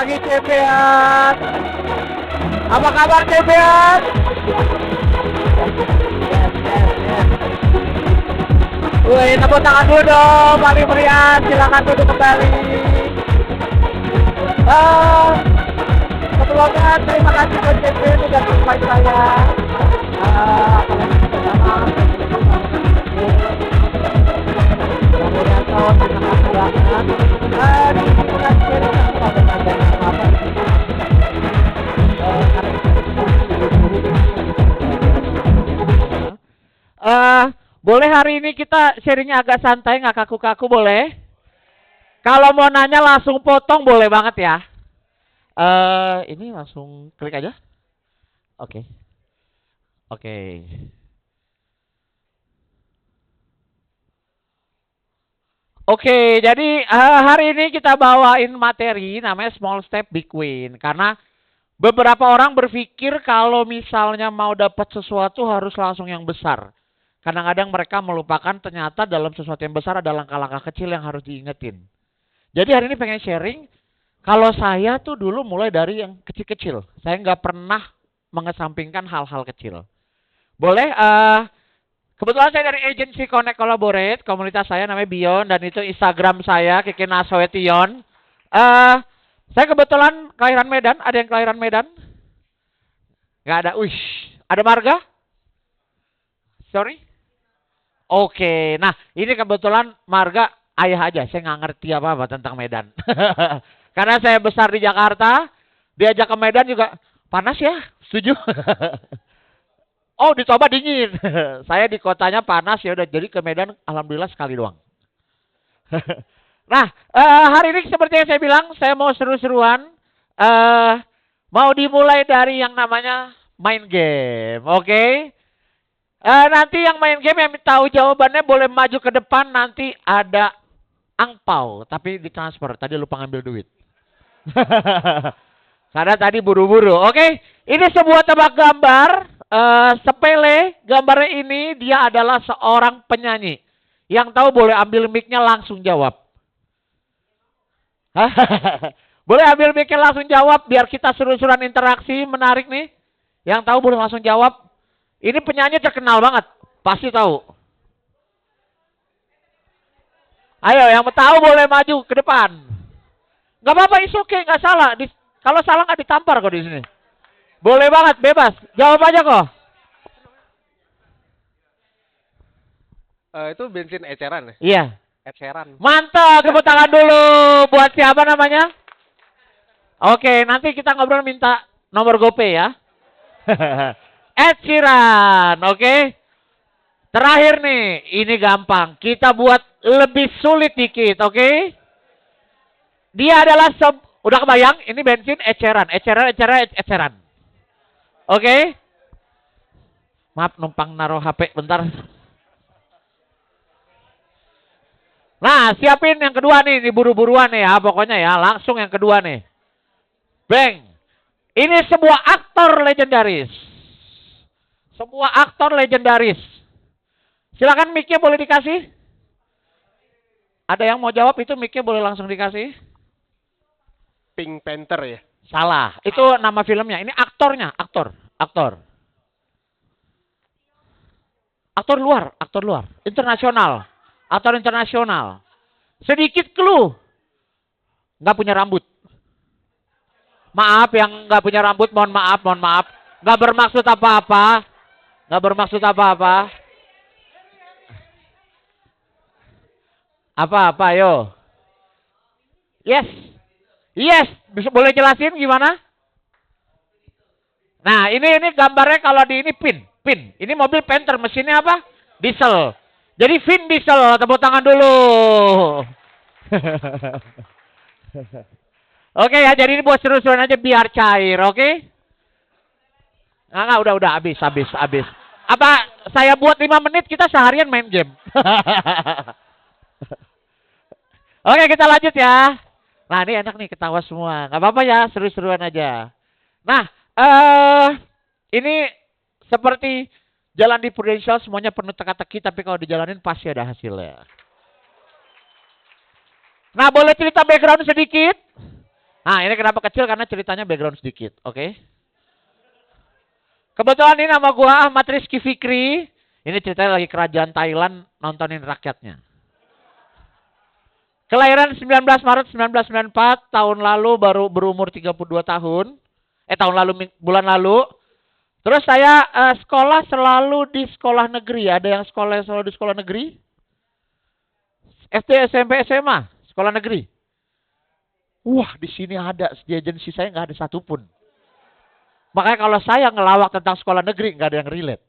pagi champion. Apa kabar champion? Wih, tepuk tangan dulu dong, paling meriah. Silakan duduk kembali. Sebelumnya terima kasih buat champion sudah invite saya. Boleh hari ini kita sharingnya agak santai, nggak kaku-kaku boleh? Kalau mau nanya langsung potong boleh banget ya. Ini langsung klik aja. Oke. Oke. Oke, jadi hari ini kita bawain materi namanya Small Step Big Win. Karena beberapa orang berpikir kalau misalnya mau dapat sesuatu harus langsung yang besar. Kadang-kadang mereka melupakan ternyata dalam sesuatu yang besar ada langkah-langkah kecil yang harus diingetin. Jadi hari ini pengen sharing, kalau saya tuh dulu mulai dari yang kecil-kecil. Saya nggak pernah mengesampingkan hal-hal kecil. Boleh, kebetulan saya dari agensi Connect Collaborate, komunitas saya namanya Bion, dan itu Instagram saya, Kiki Naswetion. Saya kebetulan kelahiran Medan, ada yang kelahiran Medan? Nggak ada, ada marga? Sorry? Oke, nah ini kebetulan marga ayah aja, saya nggak ngerti apa-apa tentang Medan. Karena saya besar di Jakarta, diajak ke Medan juga panas ya, setuju? Oh, di Toba dingin. Saya di kotanya panas ya udah jadi ke Medan alhamdulillah sekali doang. Nah, hari ini seperti yang saya bilang, saya mau seru-seruan. Mau dimulai dari yang namanya main game, oke? Nanti yang main game yang tahu jawabannya boleh maju ke depan, nanti ada angpau, tapi ditransfer. Tadi lupa ngambil duit. Karena tadi buru-buru. Oke, ini sebuah tebak gambar. Sepele, gambarnya ini dia adalah seorang penyanyi. Yang tahu boleh ambil mic-nya langsung jawab. Boleh ambil mic-nya langsung jawab biar kita seru-seruan interaksi, menarik nih. Yang tahu boleh langsung jawab. Ini penyanyi terkenal banget, pasti tahu. Ayo, yang tahu boleh maju ke depan. Gak apa-apa, is oke, gak salah. Kalau salah nggak ditampar kok di sini. Boleh banget, bebas. Jawab aja kok. Itu bensin eceran ya? Iya. Eceran. Mantap, tepuk tangan dulu. Buat siapa namanya? Oke, nanti kita ngobrol minta nomor GoPay ya. Ed Sheeran, oke? Terakhir nih, ini gampang. Kita buat lebih sulit dikit, oke? Dia adalah udah kebayang? Ini bensin eceran, eceran. Oke? Maaf, numpang naruh HP bentar. Nah, siapin yang kedua nih, buru-buruan nih ya, pokoknya ya, langsung yang kedua nih. Bang, ini sebuah aktor legendaris. Sebuah aktor legendaris. Silakan mic-nya boleh dikasih. Ada yang mau jawab itu mic-nya boleh langsung dikasih. Pink Panther ya? Salah. Itu nama filmnya. Ini aktornya, aktor. Aktor luar. Internasional. Aktor internasional. Sedikit clue. Nggak punya rambut. Maaf yang nggak punya rambut, mohon maaf. Nggak bermaksud apa-apa. Apa-apa, yo. Yes. Boleh jelasin gimana? Nah, ini gambarnya kalau di ini pin. Ini mobil Panther, mesinnya apa? Diesel. Jadi Vin Diesel, tepuk tangan dulu. Oke ya, jadi ini buat seru-seruan aja biar cair, oke? Nah, udah habis. Apa saya buat 5 menit kita seharian main game. Oke, kita lanjut ya. Nah, ini enak nih ketawa semua. Gak apa-apa ya, seru-seruan aja. Nah, ini seperti jalan di Prudential semuanya penuh teka-teki, tapi kalau dijalanin pasti ada hasilnya. Nah, boleh cerita background sedikit? Nah, ini kenapa kecil karena ceritanya background sedikit, oke? Kebetulan ini nama gua Ahmad Rizky Fikri. Ini ceritanya lagi kerajaan Thailand nontonin rakyatnya. Kelahiran 19 Maret 1994, tahun lalu baru berumur 32 tahun. Tahun lalu bulan lalu. Terus saya sekolah selalu di sekolah negeri. Ada yang sekolah selalu di sekolah negeri? SD, SMP, SMA, sekolah negeri. Wah, di sini ada di agensi saya nggak ada satupun. Makanya kalau saya ngelawak tentang sekolah negeri nggak ada yang relate.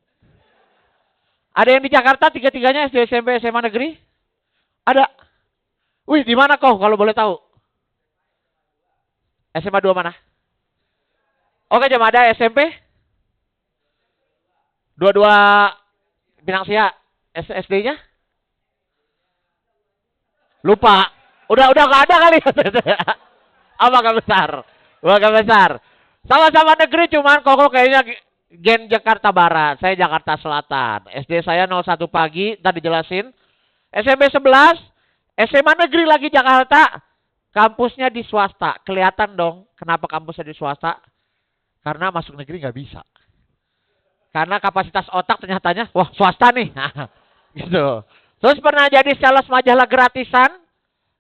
Ada yang di Jakarta tiga-tiganya SD, SMP, SMA negeri? Ada. Wih, di mana kau kalau boleh tahu? SMA 2 mana? Oke, jam ada SMP? Dua-dua Pinang Sia. SD-nya? Lupa. Udah nggak ada kali. Apa gak besar? Gak besar. Sama-sama negeri cuman kok kayaknya gen Jakarta Barat. Saya Jakarta Selatan. SD saya 01 pagi, tadi dijelasin. SMP 11, SMA negeri lagi Jakarta. Kampusnya di swasta. Kelihatan dong kenapa kampusnya di swasta. Karena masuk negeri nggak bisa. Karena kapasitas otak ternyatanya, wah swasta nih. Gitu. Terus pernah jadi sales majalah gratisan.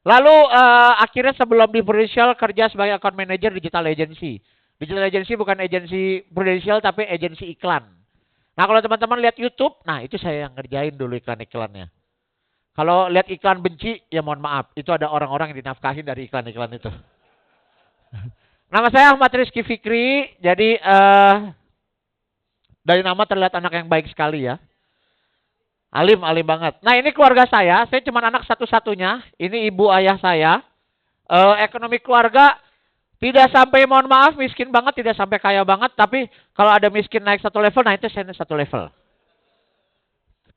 Lalu akhirnya sebelum di Prudential kerja sebagai account manager digital agency. Digital agency bukan agensi Prudential tapi agensi iklan. Nah kalau teman-teman lihat YouTube, nah itu saya yang ngerjain dulu iklan-iklannya. Kalau lihat iklan benci, ya mohon maaf. Itu ada orang-orang yang dinafkahin dari iklan-iklan itu. Nama saya Ahmad Rizky Fikri. Jadi dari nama terlihat anak yang baik sekali ya. Alim banget. Nah ini keluarga saya cuma anak satu-satunya. Ini ibu ayah saya. Ekonomi keluarga tidak sampai, mohon maaf, miskin banget, tidak sampai kaya banget. Tapi kalau ada miskin naik satu level, nah itu saya naik satu level.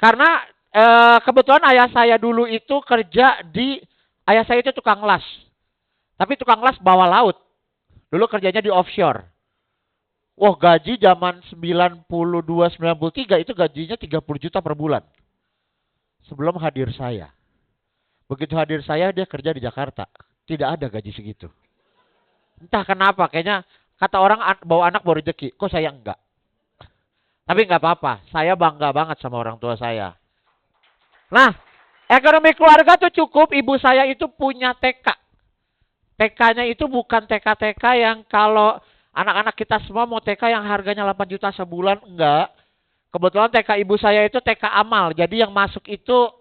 Karena kebetulan ayah saya dulu itu kerja ayah saya itu tukang las. Tapi tukang las bawah laut. Dulu kerjanya di offshore. Wah gaji zaman 92-93 itu gajinya 30 juta per bulan. Sebelum hadir saya. Begitu hadir saya dia kerja di Jakarta. Tidak ada gaji segitu. Entah kenapa kayaknya kata orang bawa anak bawa rezeki. Kok saya enggak? Tapi enggak apa-apa. Saya bangga banget sama orang tua saya. Nah, ekonomi keluarga tuh cukup. Ibu saya itu punya TK. TK-nya itu bukan TK-TK yang kalau anak-anak kita semua mau TK yang harganya 8 juta sebulan. Enggak. Kebetulan TK ibu saya itu TK amal. Jadi yang masuk itu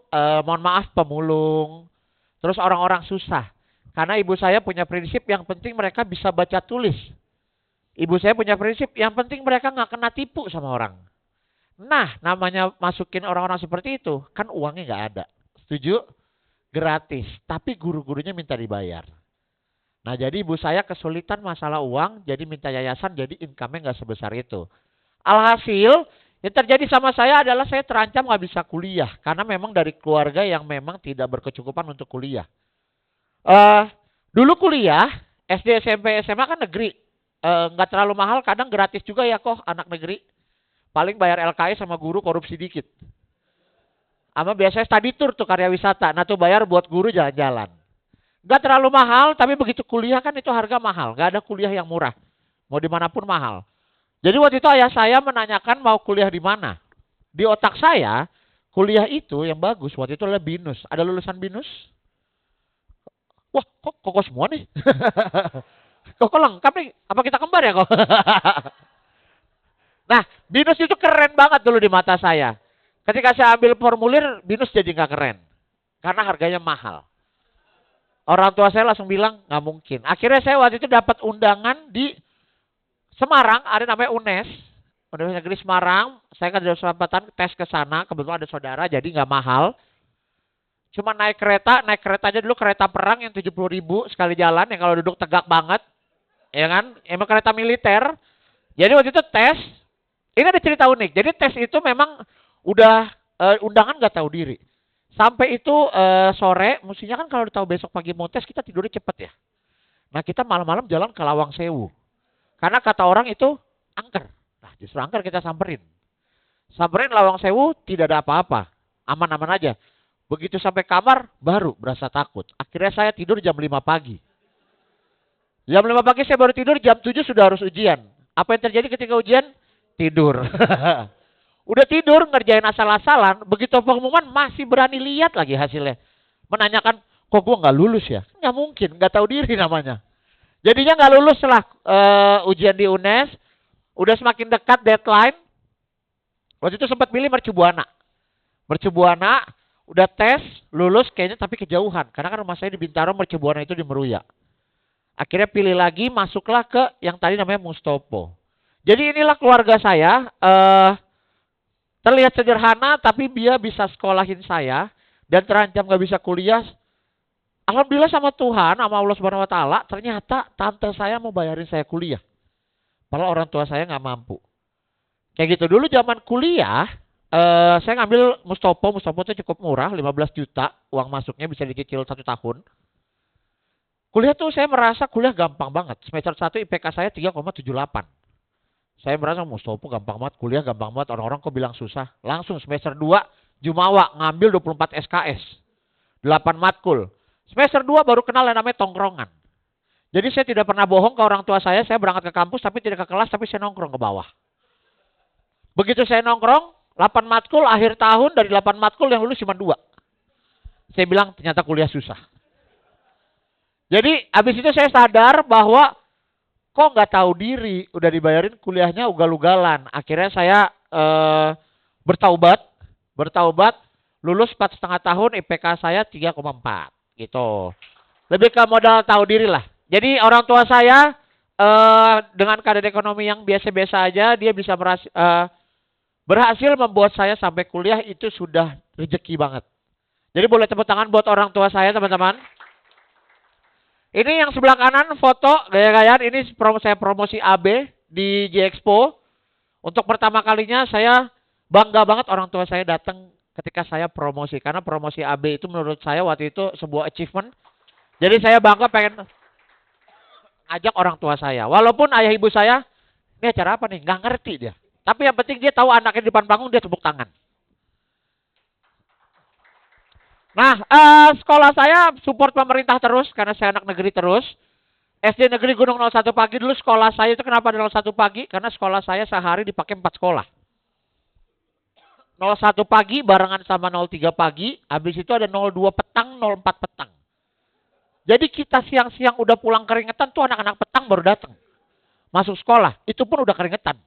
mohon maaf pemulung. Terus orang-orang susah. Karena ibu saya punya prinsip yang penting mereka bisa baca tulis. Ibu saya punya prinsip yang penting mereka nggak kena tipu sama orang. Nah namanya masukin orang-orang seperti itu. Kan uangnya nggak ada. Setuju? Gratis. Tapi guru-gurunya minta dibayar. Nah jadi ibu saya kesulitan masalah uang. Jadi minta yayasan jadi income-nya nggak sebesar itu. Alhasil yang terjadi sama saya adalah saya terancam nggak bisa kuliah. Karena memang dari keluarga yang memang tidak berkecukupan untuk kuliah. Dulu kuliah, SD, SMP, SMA kan negeri. Nggak terlalu mahal, kadang gratis juga ya kok anak negeri. Paling bayar LKS sama guru korupsi dikit. Sama biasanya study tour tuh karya wisata. Nah tuh bayar buat guru jalan-jalan. Nggak terlalu mahal, tapi begitu kuliah kan itu harga mahal. Nggak ada kuliah yang murah. Mau dimanapun mahal. Jadi waktu itu ayah saya menanyakan mau kuliah di mana. Di otak saya, kuliah itu yang bagus waktu itu adalah BINUS. Ada lulusan BINUS? Wah, kok semua nih? Kok lengkap nih? Apa kita kembar ya kok? Nah, BINUS itu keren banget dulu di mata saya. Ketika saya ambil formulir, BINUS jadi nggak keren. Karena harganya mahal. Orang tua saya langsung bilang, nggak mungkin. Akhirnya saya waktu itu dapat undangan di Semarang, ada namanya UNES. Universitas Negeri Semarang. Saya kan ada kesempatan tes ke sana. Kebetulan ada saudara, jadi nggak mahal. Cuma naik keretanya dulu kereta perang yang 70.000 sekali jalan. Yang kalau duduk tegak banget. Ya kan? Emang kereta militer. Jadi waktu itu tes. Ini ada cerita unik. Jadi tes itu memang udah undangan gak tahu diri. Sampai itu sore. Mestinya kan kalau tahu besok pagi mau tes kita tidurnya cepet ya. Nah kita malam-malam jalan ke Lawang Sewu. Karena kata orang itu angker. Nah justru angker kita samperin. Samperin Lawang Sewu tidak ada apa-apa. Aman-aman aja. Begitu sampai kamar baru berasa takut. Akhirnya saya tidur jam 5 pagi. Jam 5 pagi saya baru tidur, jam 7 sudah harus ujian. Apa yang terjadi ketika ujian? Tidur. Udah tidur, ngerjain asal-asalan, begitu pengumuman masih berani lihat lagi hasilnya. Menanyakan, kok gua nggak lulus ya? Nggak mungkin, nggak tahu diri namanya. Jadinya nggak lulus setelah ujian di UNES, udah semakin dekat deadline. Waktu itu sempat pilih Mercu Buana. Mercu Buana, udah tes, lulus kayaknya tapi kejauhan. Karena kan rumah saya di Bintaro, Mercu Buana itu di Meruya. Akhirnya pilih lagi, masuklah ke yang tadi namanya Mustopo. Jadi inilah keluarga saya. Terlihat sederhana, tapi dia bisa sekolahin saya. Dan terancam gak bisa kuliah. Alhamdulillah sama Tuhan, sama Allah Subhanahu Wa Taala, ternyata tante saya mau bayarin saya kuliah. Padahal orang tua saya nggak mampu. Kayak gitu. Dulu zaman kuliah, saya ngambil Mustopo. Mustopo itu cukup murah, 15 juta. Uang masuknya bisa dicicil 1 tahun. Kuliah tuh saya merasa kuliah gampang banget. Semester 1 IPK saya 3,78. Saya merasa Mustopo gampang banget, kuliah gampang banget. Orang-orang kok bilang susah. Langsung semester 2, Jumawa, ngambil 24 SKS. 8 matkul. Semester 2 baru kenal yang namanya tongkrongan. Jadi saya tidak pernah bohong ke orang tua saya berangkat ke kampus tapi tidak ke kelas, tapi saya nongkrong ke bawah. Begitu saya nongkrong, 8 matkul, akhir tahun dari 8 matkul yang lulus cuma 2. Saya bilang ternyata kuliah susah. Jadi habis itu saya sadar bahwa kok nggak tahu diri, udah dibayarin kuliahnya ugal-ugalan. Akhirnya saya bertaubat, lulus 4,5 tahun, IPK saya 3,4 gitu. Lebih ke modal tahu diri lah. Jadi orang tua saya dengan keadaan ekonomi yang biasa-biasa aja, dia bisa berhasil membuat saya sampai kuliah, itu sudah rezeki banget. Jadi boleh tepuk tangan buat orang tua saya, teman-teman. Ini yang sebelah kanan foto gaya-gayaan, ini saya promosi AB di J-Expo. Untuk pertama kalinya saya bangga banget orang tua saya datang ketika saya promosi. Karena promosi AB itu menurut saya waktu itu sebuah achievement. Jadi saya bangga pengen ajak orang tua saya. Walaupun ayah ibu saya, ini acara apa nih? Nggak ngerti dia. Tapi yang penting dia tahu anaknya di depan panggung, dia tepuk tangan. Nah, sekolah saya support pemerintah terus karena saya anak negeri terus. SD Negeri Gunung 01 Pagi dulu sekolah saya itu kenapa 01 pagi? Karena sekolah saya sehari dipakai 4 sekolah. 01 pagi barengan sama 03 pagi, habis itu ada 02 petang, 04 petang. Jadi kita siang-siang udah pulang keringetan tuh anak-anak petang baru datang. Masuk sekolah, itu pun udah keringetan.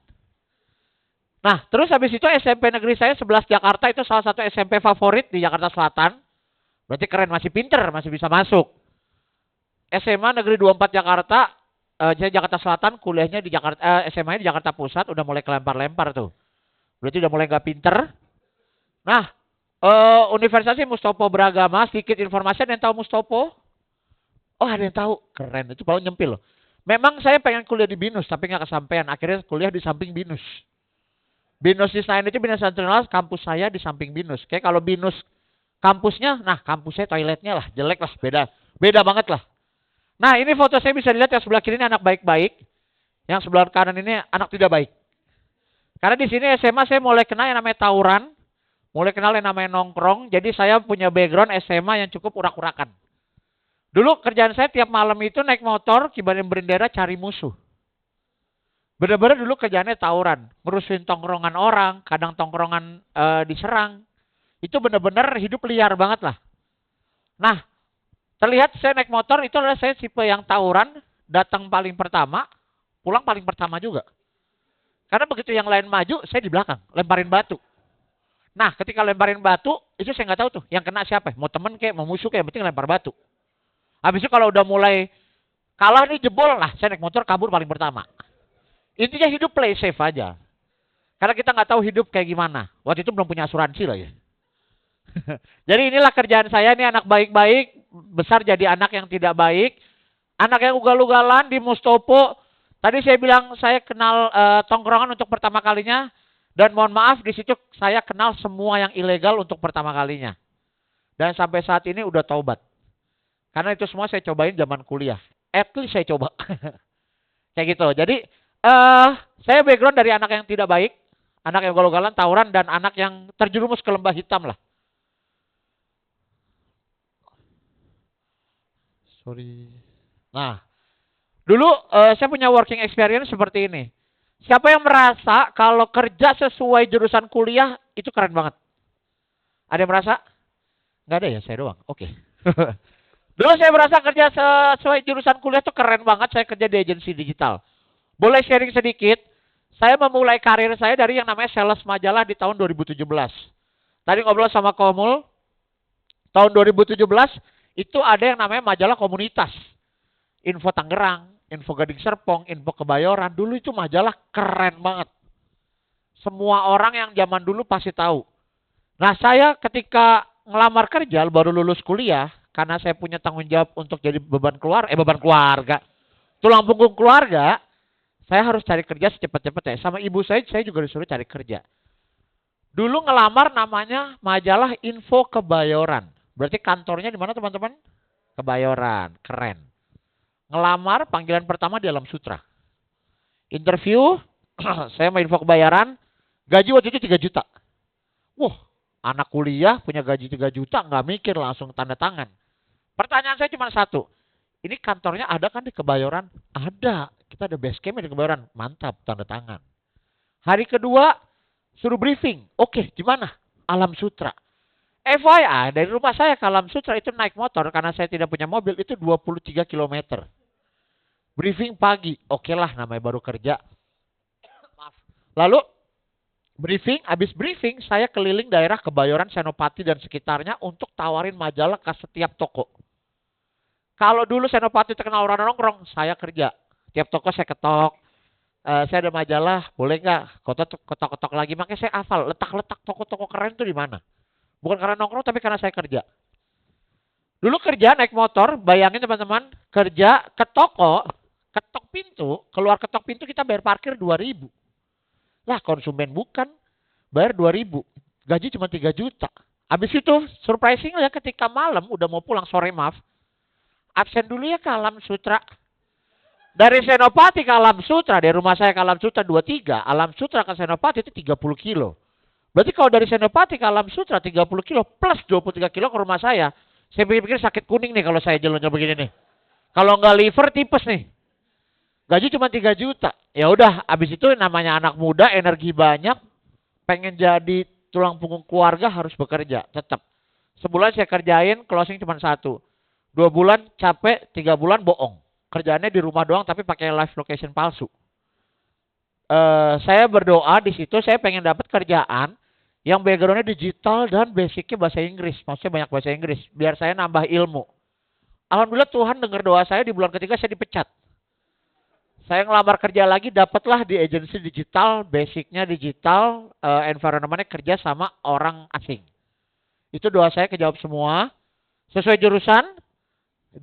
Nah, terus habis itu SMP negeri saya 11 Jakarta itu salah satu SMP favorit di Jakarta Selatan. Berarti keren, masih pinter, masih bisa masuk. SMA Negeri 24 Jakarta, saya Jakarta Selatan, kuliahnya di Jakarta, SMA-nya di Jakarta Pusat, udah mulai kelempar-lempar tuh. Berarti udah mulai gak pinter. Nah, Universitas Mustopo beragama, sedikit informasi, ada yang tahu Mustopo? Oh, ada yang tahu, keren, itu paling nyempil loh. Memang saya pengen kuliah di BINUS, tapi nggak kesampaian. Akhirnya kuliah di samping BINUS. BINUS di Senayan itu Bina Nasional, kampus saya di samping BINUS. Kayak kalau BINUS kampusnya, nah kampusnya toiletnya lah, jelek lah, beda banget lah. Nah ini foto saya bisa dilihat yang sebelah kiri ini anak baik-baik, yang sebelah kanan ini anak tidak baik. Karena di sini SMA saya mulai kenal yang namanya tawuran, mulai kenal yang namanya nongkrong, jadi saya punya background SMA yang cukup urak-urakan. Dulu kerjaan saya tiap malam itu naik motor, kibarin bendera cari musuh. Bener-bener dulu kerjaannya tawuran, ngerusuin tongkrongan orang, kadang tongkrongan diserang. Itu bener-bener hidup liar banget lah. Nah, terlihat saya naik motor itu adalah saya tipe yang tawuran, datang paling pertama, pulang paling pertama juga. Karena begitu yang lain maju, saya di belakang, lemparin batu. Nah, ketika lemparin batu, itu saya nggak tahu tuh, yang kena siapa. Mau temen kayak, mau musuh kayak, yang penting lempar batu. Habis itu kalau udah mulai kalah nih jebol lah, saya naik motor kabur paling pertama. Intinya hidup play safe aja. Karena kita nggak tahu hidup kayak gimana. Waktu itu belum punya asuransi lagi. Jadi inilah kerjaan saya nih, anak baik-baik, besar jadi anak yang tidak baik. Anak yang ugal-ugalan di Mustopo. Tadi saya bilang saya kenal tongkrongan untuk pertama kalinya. Dan mohon maaf di situ saya kenal semua yang ilegal untuk pertama kalinya. Dan sampai saat ini udah taubat. Karena itu semua saya cobain zaman kuliah. At least saya coba. Kayak gitu. Jadi saya background dari anak yang tidak baik. Anak yang ugal-ugalan, tawuran, dan anak yang terjerumus ke lembah hitam lah. Sorry. Nah, Dulu saya punya working experience seperti ini. Siapa yang merasa kalau kerja sesuai jurusan kuliah itu keren banget? Ada yang merasa? Nggak ada ya, saya doang. Oke. Dulu saya merasa kerja sesuai jurusan kuliah tuh keren banget. Saya kerja di agensi digital. Boleh sharing sedikit? Saya memulai karir saya dari yang namanya sales majalah di tahun 2017. Tadi ngobrol sama Komul, tahun 2017 itu ada yang namanya majalah komunitas. Info Tangerang, Info Gading Serpong, Info Kebayoran. Dulu itu majalah keren banget. Semua orang yang zaman dulu pasti tahu. Nah, saya ketika ngelamar kerja baru lulus kuliah karena saya punya tanggung jawab untuk jadi beban keluarga, tulang punggung keluarga, saya harus cari kerja secepat-cepatnya. Sama ibu saya juga disuruh cari kerja. Dulu ngelamar namanya majalah Info Kebayoran. Berarti kantornya di mana teman-teman? Kebayoran, keren. Ngelamar panggilan pertama di Alam Sutra. Interview, saya mau Info Kebayoran, gaji waktu itu 3 juta. Wah, anak kuliah punya gaji 3 juta, nggak mikir langsung tanda tangan. Pertanyaan saya cuma satu, ini kantornya ada kan di Kebayoran? Ada, kita ada base camp di Kebayoran, mantap, tanda tangan. Hari kedua, suruh briefing, oke, gimana? Alam Sutra. FYI, dari rumah saya ke Alam Sutra itu naik motor, karena saya tidak punya mobil, itu 23 km. Briefing pagi, oke lah namanya baru kerja. Maaf. Lalu habis briefing saya keliling daerah Kebayoran, Senopati dan sekitarnya untuk tawarin majalah ke setiap toko. Kalau dulu Senopati terkenal orang nongkrong, saya kerja. Tiap toko saya ketok. Saya ada majalah, boleh nggak? Ketok-ketok lagi, makanya saya hafal letak-letak toko-toko keren itu di mana. Bukan karena nongkrong, tapi karena saya kerja. Dulu kerja naik motor, bayangin teman-teman, kerja ke toko, ketok pintu, keluar ketok pintu kita bayar parkir 2.000. Lah konsumen bukan, bayar 2.000. Gaji cuma 3 juta. Habis itu surprising ya ketika malam udah mau pulang sore maaf. Absen dulu ya ke Alam Sutra. Dari Senopati ke Alam Sutra, dari rumah saya ke Alam Sutra 23, Alam Sutra ke Senopati itu 30 kilo. Berarti kalau dari Senopati ke Alam Sutra 30 kilo plus 23 kilo ke rumah saya pikir-pikir sakit kuning nih kalau saya jalan-jalan begini nih. Kalau nggak liver tipes nih. Gaji cuma 3 juta. Ya udah, habis itu namanya anak muda, energi banyak, pengen jadi tulang punggung keluarga harus bekerja, tetap. Sebulan saya kerjain, closing cuma 1. 2 bulan capek, 3 bulan bohong. Kerjaannya di rumah doang tapi pakai live location palsu. Saya berdoa di situ, saya pengen dapat kerjaan yang backgroundnya digital dan basicnya bahasa Inggris. Maksudnya banyak bahasa Inggris, biar saya nambah ilmu. Alhamdulillah Tuhan dengar doa saya, di bulan ketiga saya dipecat. Saya ngelamar kerja lagi, dapatlah di agensi digital, basicnya digital, environmentnya kerja sama orang asing. Itu doa saya kejawab semua. Sesuai jurusan,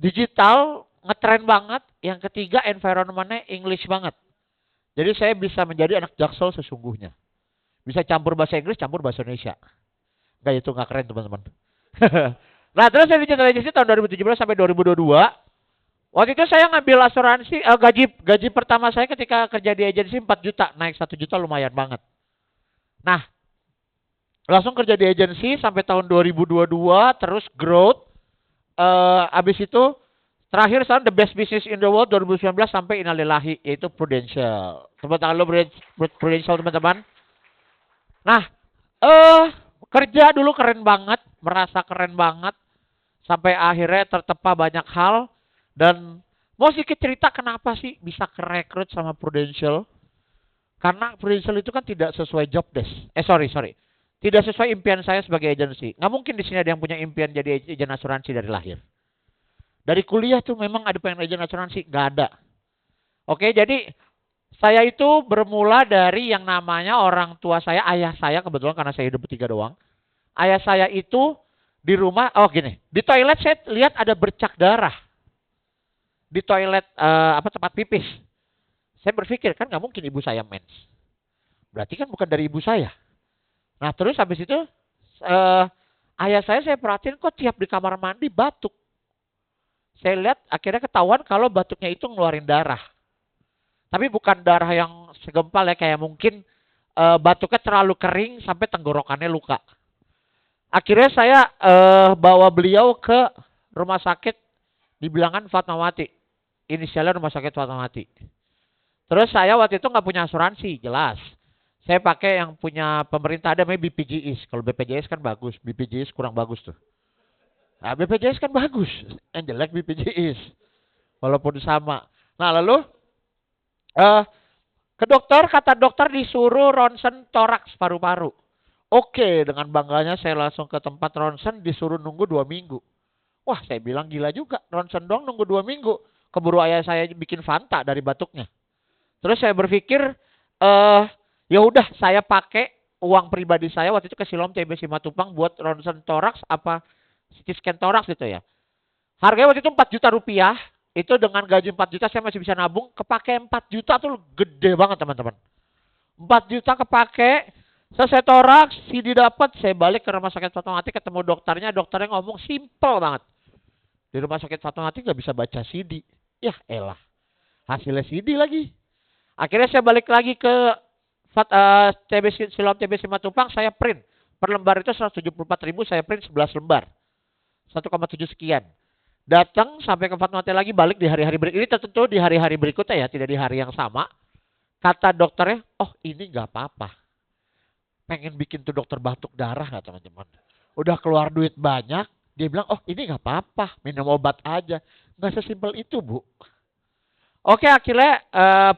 digital, ngetren banget. Yang ketiga, environmentnya English banget. Jadi saya bisa menjadi anak Jaksel sesungguhnya. Bisa campur bahasa Inggris, campur bahasa Indonesia. Enggak, itu nggak keren teman-teman. Nah terus saya digital agency tahun 2017 sampai 2022. Waktu itu saya ngambil asuransi, gaji pertama saya ketika kerja di agensi 4 juta, naik 1 juta lumayan banget. Nah, langsung kerja di agensi sampai tahun 2022, terus growth. Habis itu, terakhir sekarang the best business in the world 2019 sampai inalillahi, yaitu Prudential. Tepuk tangan lo Prudential teman-teman. Nah, kerja dulu keren banget, merasa keren banget. Sampai akhirnya tertepa banyak hal. Dan mau sedikit cerita kenapa sih bisa kerekrut sama Prudential. Karena Prudential itu kan tidak sesuai job desk. Sorry. Tidak sesuai impian saya sebagai agensi. Nggak mungkin di sini ada yang punya impian jadi agen asuransi dari lahir. Dari kuliah tuh memang ada pengen agen asuransi. Nggak ada. Oke, jadi saya itu bermula dari yang namanya orang tua saya, ayah saya kebetulan karena saya hidup bertiga doang. Ayah saya itu di rumah, di toilet saya lihat ada bercak darah. Di toilet tempat pipis. Saya berpikir kan nggak mungkin ibu saya mens. Berarti kan bukan dari ibu saya. Nah terus habis itu ayah saya perhatiin kok tiap di kamar mandi batuk. Saya lihat akhirnya ketahuan kalau batuknya itu ngeluarin darah. Tapi bukan darah yang segempal ya, kayak mungkin batuknya terlalu kering sampai tenggorokannya luka. Akhirnya saya bawa beliau ke rumah sakit di Bilangan Fatmawati. inisialnya Rumah Sakit Fatmawati. Terus saya waktu itu nggak punya asuransi, jelas. Saya pakai yang punya pemerintah, ada namanya BPJS. Kalau BPJS kan bagus, BPJS kurang bagus tuh. Nah, BPJS kan bagus, yang jelek BPJS. Walaupun sama. Nah lalu eh ke dokter, kata dokter disuruh ronsen toraks paru-paru. Oke, dengan bangganya saya langsung ke tempat ronsen, disuruh nunggu 2 minggu. Wah, saya bilang gila juga, ronsen doang nunggu 2 minggu. Keburu ayah saya bikin Fanta dari batuknya. Terus saya berpikir, ya udah saya pakai uang pribadi saya waktu itu ke Silom TB Simatupang buat ronsen toraks apa CT scan toraks gitu ya. Harganya waktu itu 4 juta rupiah. Itu dengan gaji 4 juta saya masih bisa nabung. Kepake 4 juta tuh gede banget teman-teman. 4 juta kepake. Selesai toraks, CD dapat, saya balik ke Rumah Sakit Fatmawati ketemu dokternya. Dokternya ngomong simple banget. Di Rumah Sakit Fatmawati nggak bisa baca CD. Yah elah. Hasilnya CD lagi. Akhirnya saya balik lagi ke Silom TB Simatupang. Saya print. Per lembar itu 174.000, saya print 11 lembar. 1,7 sekian. Datang sampai ke Fatmawati lagi, balik di hari-hari berikutnya. Ini tentu di hari-hari berikutnya ya, tidak di hari yang sama. Kata dokternya, oh ini nggak apa-apa. Pengen bikin tuh dokter batuk darah nggak teman-teman. Udah keluar duit banyak, dia bilang, oh ini nggak apa-apa, minum obat aja. Nggak sesimpel itu bu. Oke akhirnya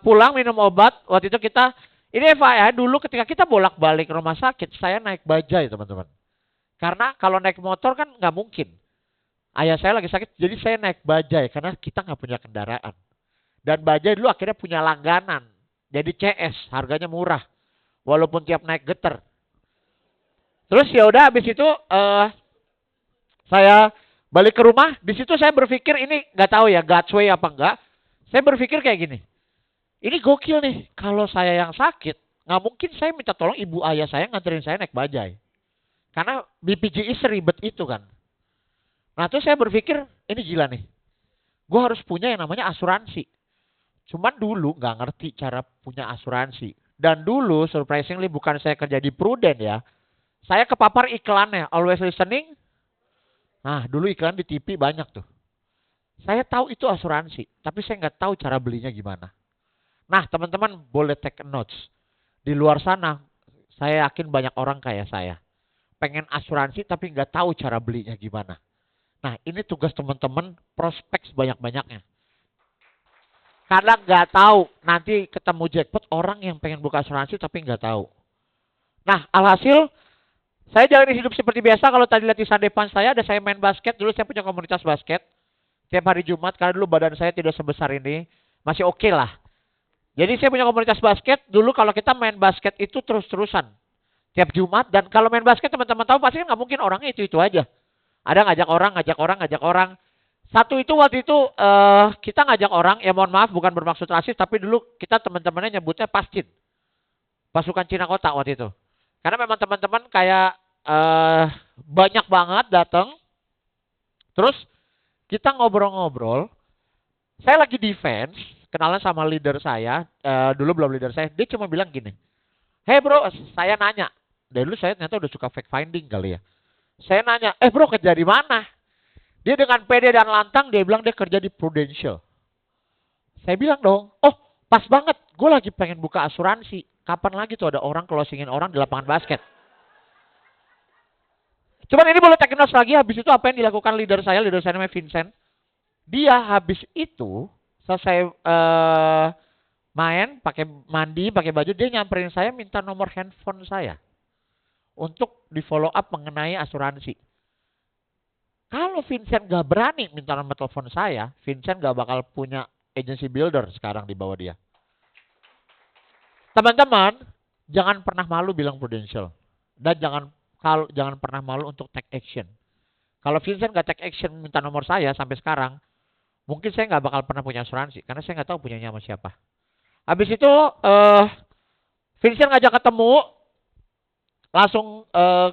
pulang minum obat. Waktu itu kita, ini Eva ya, dulu ketika kita bolak-balik rumah sakit, saya naik bajai teman-teman. Karena kalau naik motor kan nggak mungkin. Ayah saya lagi sakit, jadi saya naik bajai karena kita nggak punya kendaraan. Dan bajai dulu akhirnya punya langganan. Jadi CS, harganya murah. Walaupun tiap naik geter. Terus ya udah habis itu saya balik ke rumah. Di situ saya berpikir ini nggak tahu ya God's way apa enggak. Saya berpikir kayak gini. Ini gokil nih. Kalau saya yang sakit, nggak mungkin saya minta tolong ibu ayah saya nganterin saya naik bajai. Karena BPJS seribet itu kan. Nah terus saya berpikir, ini gila nih. Gue harus punya yang namanya asuransi. Cuman dulu nggak ngerti cara punya asuransi. Dan dulu surprisingly bukan saya kerja di Prudent ya. Saya kepapar iklannya, always listening. Nah dulu iklan di TV banyak tuh. Saya tahu itu asuransi. Tapi saya nggak tahu cara belinya gimana. Nah teman-teman boleh take notes. Di luar sana, saya yakin banyak orang kayak saya. Pengen asuransi tapi nggak tahu cara belinya gimana. Nah ini tugas teman-teman prospek sebanyak-banyaknya. Karena nggak tahu nanti ketemu jackpot orang yang pengen buka asuransi tapi nggak tahu. Nah alhasil saya jalani hidup seperti biasa. Kalau tadi lihat di Sunday Punch saya ada saya main basket. Dulu saya punya komunitas basket. Tiap hari Jumat karena dulu badan saya tidak sebesar ini. Masih oke lah. Jadi saya punya komunitas basket. Dulu kalau kita main basket itu terus-terusan. Tiap Jumat. Dan kalau main basket teman-teman tahu pasti kan nggak mungkin orangnya itu aja. Ada ngajak orang. Satu itu waktu itu kita ngajak orang, ya mohon maaf bukan bermaksud rasis, tapi dulu kita teman-temannya nyebutnya Pascin. Pasukan Cina Kota waktu itu. Karena memang teman-teman kayak banyak banget datang. Terus kita ngobrol-ngobrol. Saya lagi defense, kenalan sama leader saya, dulu belum leader saya, dia cuma bilang gini, hey bro, saya nanya. Dari dulu saya ternyata udah suka fact finding kali ya. Saya nanya, bro kerja di mana? Dia dengan pede dan lantang, dia bilang dia kerja di Prudential. Saya bilang dong, oh pas banget, gue lagi pengen buka asuransi. Kapan lagi tuh ada orang closingin orang di lapangan basket? Cuman ini boleh take notes lagi, habis itu apa yang dilakukan leader saya namanya Vincent. Dia habis itu, selesai main, pakai mandi, pakai baju, dia nyamperin saya minta nomor handphone saya. Untuk di follow up mengenai asuransi. Kalau Vincent gak berani minta nomor telepon saya, Vincent gak bakal punya agency builder sekarang di bawah dia. Teman-teman, jangan pernah malu bilang Prudential. Dan jangan pernah malu untuk take action. Kalau Vincent gak take action minta nomor saya sampai sekarang, mungkin saya gak bakal pernah punya asuransi. Karena saya gak tahu punyanya sama siapa. Habis itu, Vincent ngajak ketemu. Langsung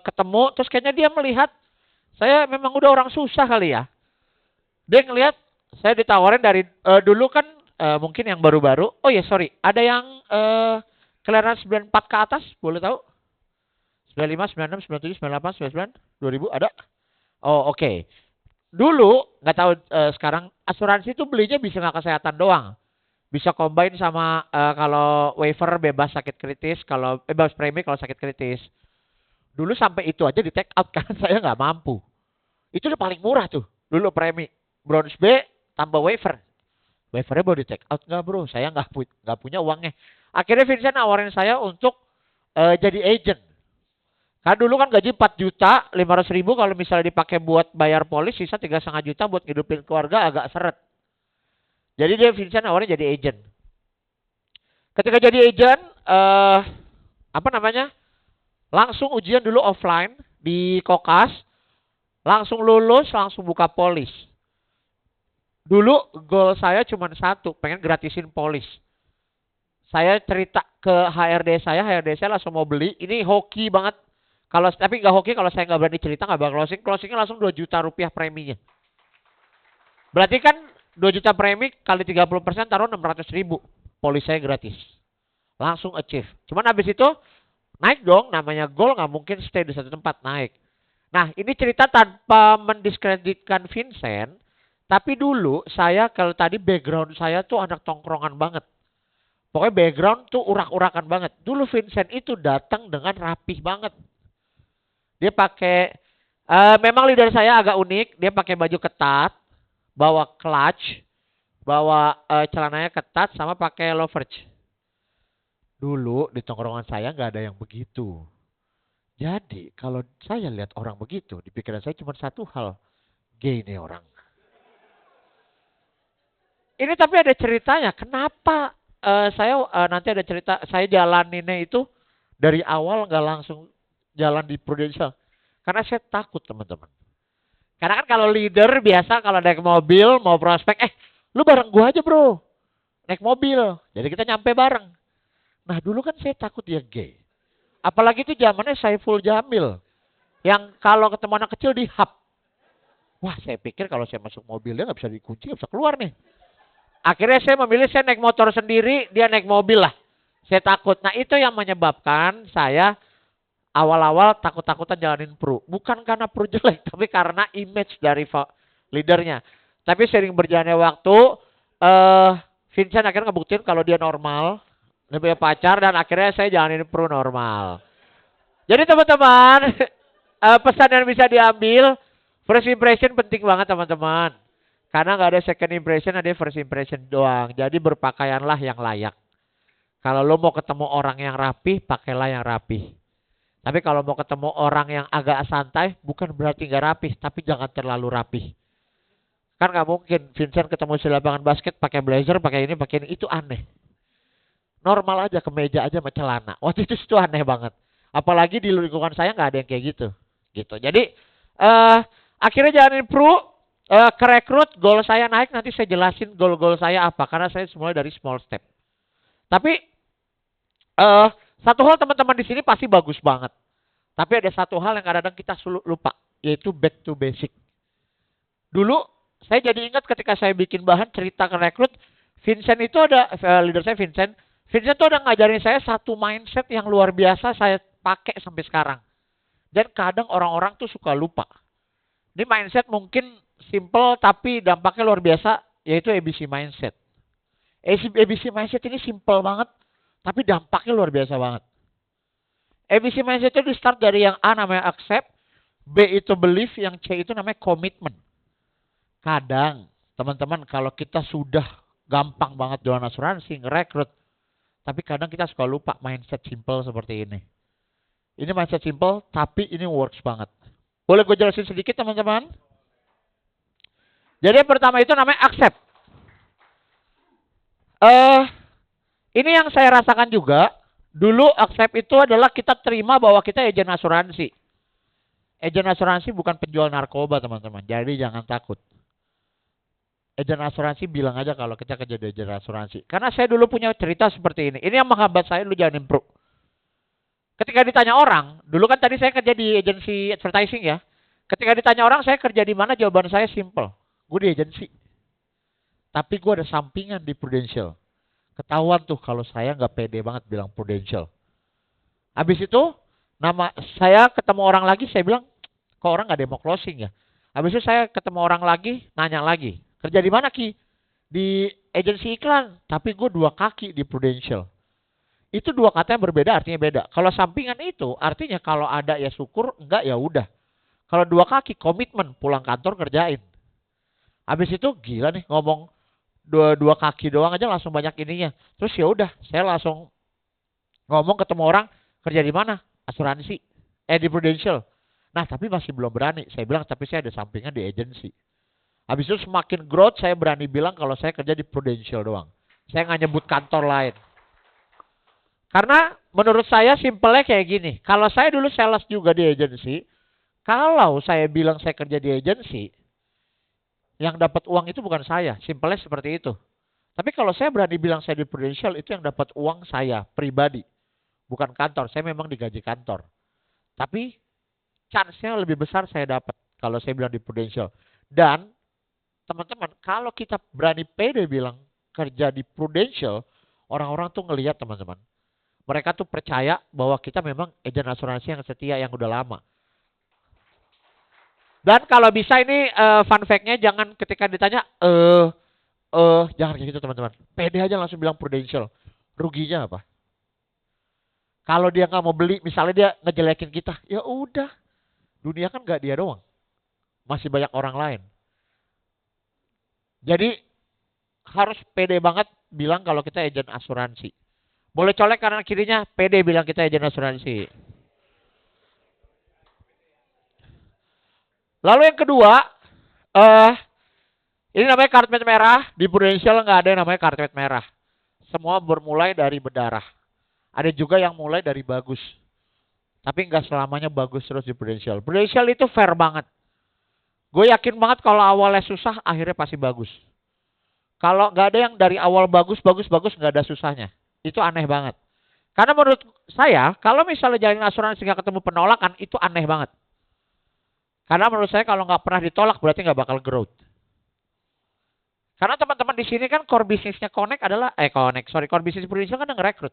ketemu, terus kayaknya dia melihat saya memang udah orang susah kali ya. Dia ngelihat saya ditawarin dari dulu kan mungkin yang baru-baru. Oh ya sorry, ada yang kelahiran 94 ke atas, boleh tahu? 95, 96, 97, 98, 99, 2000 ada? Oh oke. Dulu nggak tahu sekarang asuransi itu belinya bisa nggak kesehatan doang. Bisa combine sama kalau waiver bebas sakit kritis, kalau bebas premi kalau sakit kritis. Dulu sampai itu aja di take out karena saya nggak mampu. Itu udah paling murah tuh. Dulu premi bronze B tambah waiver. Waivernya baru di take out nggak bro? Saya nggak punya uangnya. Akhirnya Vincent nawarin saya untuk jadi agent. Kan dulu kan gaji 4 juta 500 ribu kalau misalnya dipakai buat bayar polis sisa 3,5 juta buat ngidupin keluarga agak seret. Jadi dia Vincent nawarin jadi agent. Ketika jadi agent apa namanya? Langsung ujian dulu offline di Kokas, langsung lulus, langsung buka polis. Dulu goal saya cuma satu, pengen gratisin polis. Saya cerita ke HRD saya langsung mau beli. Ini hoki banget. Kalau tapi nggak hoki kalau saya nggak berani cerita nggak bakal closing. Closingnya langsung 2 juta rupiah preminya. Berarti kan 2 juta premi kali 30% taruh 600 ribu. Polis saya gratis. Langsung achieve. Cuman habis itu naik dong. Namanya goal nggak mungkin stay di satu tempat naik. Nah ini cerita tanpa mendiskreditkan Vincent. Tapi dulu saya kalau tadi background saya tuh anak tongkrongan banget. Pokoknya background tuh urak-urakan banget. Dulu Vincent itu datang dengan rapih banget. Dia pakai, memang leader saya agak unik. Dia pakai baju ketat, bawa clutch, bawa celananya ketat, sama pakai loafers. Dulu di tongkrongan saya nggak ada yang begitu. Jadi kalau saya lihat orang begitu, di pikiran saya cuma satu hal. Gay nih orang. Ini tapi ada ceritanya. Kenapa saya nanti ada cerita. Saya jalaninnya itu dari awal nggak langsung jalan di Prudential. Karena saya takut teman-teman. Karena kan kalau leader biasa kalau naik mobil mau prospek, lu bareng gua aja bro. Naik mobil. Jadi kita nyampe bareng. Nah dulu kan saya takut dia gay. Apalagi itu zamannya Saiful Jamil. Yang kalau ketemu anak kecil dihap. Wah saya pikir kalau saya masuk mobilnya nggak bisa dikunci, nggak bisa keluar nih. Akhirnya saya memilih saya naik motor sendiri, dia naik mobil lah. Saya takut. Nah itu yang menyebabkan saya awal-awal takut-takutan jalanin pro. Bukan karena pro jelek, tapi karena image dari leadernya. Tapi sering berjalannya waktu, Vincent akhirnya ngebuktiin kalau dia normal, dia punya pacar, dan akhirnya saya jalanin pro normal. Jadi teman-teman, pesan yang bisa diambil, first impression penting banget teman-teman. Karena nggak ada second impression, ada first impression doang. Jadi berpakaianlah yang layak. Kalau lo mau ketemu orang yang rapi, pakailah yang rapi. Tapi kalau mau ketemu orang yang agak santai, bukan berarti nggak rapi, tapi jangan terlalu rapi. Kan nggak mungkin Vincent ketemu di lapangan basket pakai blazer, pakai ini, itu aneh. Normal aja, kemeja aja sama celana. Waktu itu aneh banget. Apalagi di lingkungan saya nggak ada yang kayak gitu. Jadi akhirnya jalanin pro. Ke rekrut, goal saya naik, nanti saya jelasin goal-goal saya apa. Karena saya mulai dari small step. Tapi, satu hal teman-teman di sini pasti bagus banget. Tapi ada satu hal yang kadang-kadang kita lupa. Yaitu back to basic. Dulu, saya jadi ingat ketika saya bikin bahan cerita ke rekrut. Vincent itu ada, leader saya Vincent. Vincent itu ada ngajarin saya satu mindset yang luar biasa saya pakai sampai sekarang. Dan kadang orang-orang tuh suka lupa. Ini mindset mungkin simple tapi dampaknya luar biasa, yaitu ABC mindset. ABC mindset ini simple banget tapi dampaknya luar biasa banget. ABC mindset itu di start dari yang A namanya accept, B itu belief, yang C itu namanya commitment. Kadang teman-teman kalau kita sudah gampang banget jualan asuransi, ngerekrut, tapi kadang kita suka lupa mindset simple seperti ini. Ini mindset simple tapi ini works banget. Boleh gue jelasin sedikit teman-teman? Jadi yang pertama itu namanya accept. Ini yang saya rasakan juga. Dulu accept itu adalah kita terima bahwa kita agen asuransi. Agen asuransi bukan penjual narkoba teman-teman. Jadi jangan takut. Agen asuransi bilang aja kalau kita kerja di agen asuransi. Karena saya dulu punya cerita seperti ini. Ini yang menghambat saya, lu jangan improve. Ketika ditanya orang, dulu kan tadi saya kerja di agensi advertising ya. Ketika ditanya orang saya kerja di mana, jawaban saya simple. Gue di agensi. Tapi gue ada sampingan di Prudential. Ketahuan tuh kalau saya nggak pede banget bilang Prudential. Habis itu, saya ketemu orang lagi, saya bilang, kok orang nggak ada yang mau closing ya? Habis itu saya ketemu orang lagi, nanya lagi. Kerja di mana Ki? Di agensi iklan. Tapi gue 2 kaki di Prudential. Itu 2 kata yang berbeda artinya beda. Kalau sampingan itu artinya kalau ada ya syukur, enggak ya udah. Kalau 2 kaki komitmen pulang kantor kerjain. Habis itu gila nih ngomong dua kaki doang aja langsung banyak ininya. Terus ya udah, saya langsung ngomong ketemu orang kerja di mana? Asuransi. Di Prudential. Nah, tapi masih belum berani. Saya bilang tapi saya ada sampingan di agensi. Habis itu semakin growth saya berani bilang kalau saya kerja di Prudential doang. Saya nggak nyebut kantor lain. Karena menurut saya simpelnya kayak gini. Kalau saya dulu sales juga di agensi, kalau saya bilang saya kerja di agensi, yang dapat uang itu bukan saya. Simpelnya seperti itu. Tapi kalau saya berani bilang saya di Prudential, itu yang dapat uang saya pribadi. Bukan kantor. Saya memang digaji kantor. Tapi chance-nya lebih besar saya dapat kalau saya bilang di Prudential. Dan teman-teman, kalau kita berani pede bilang kerja di Prudential, orang-orang tuh ngelihat teman-teman. Mereka tuh percaya bahwa kita memang agen asuransi yang setia yang udah lama. Dan kalau bisa ini fun fact-nya jangan ketika ditanya jangan kayak gitu teman-teman. Pede aja langsung bilang Prudential. Ruginya apa? Kalau dia nggak mau beli, misalnya dia ngejelekin kita, ya udah. Dunia kan nggak dia doang. Masih banyak orang lain. Jadi harus pede banget bilang kalau kita agen asuransi. Boleh colek kanan kirinya, pede bilang kita agen asuransi. Lalu yang kedua, ini namanya karpet merah. Di Prudential nggak ada yang namanya karpet merah. Semua bermulai dari berdarah. Ada juga yang mulai dari bagus. Tapi nggak selamanya bagus terus di Prudential. Prudential itu fair banget. Gue yakin banget kalau awalnya susah, akhirnya pasti bagus. Kalau nggak ada yang dari awal bagus, nggak ada susahnya. Itu aneh banget. Karena menurut saya, kalau misalnya jalin asuransi nggak ketemu penolakan, itu aneh banget. Karena menurut saya kalau nggak pernah ditolak, berarti nggak bakal growth. Karena teman-teman di sini kan core bisnisnya core bisnis Prudential kan ngerekrut.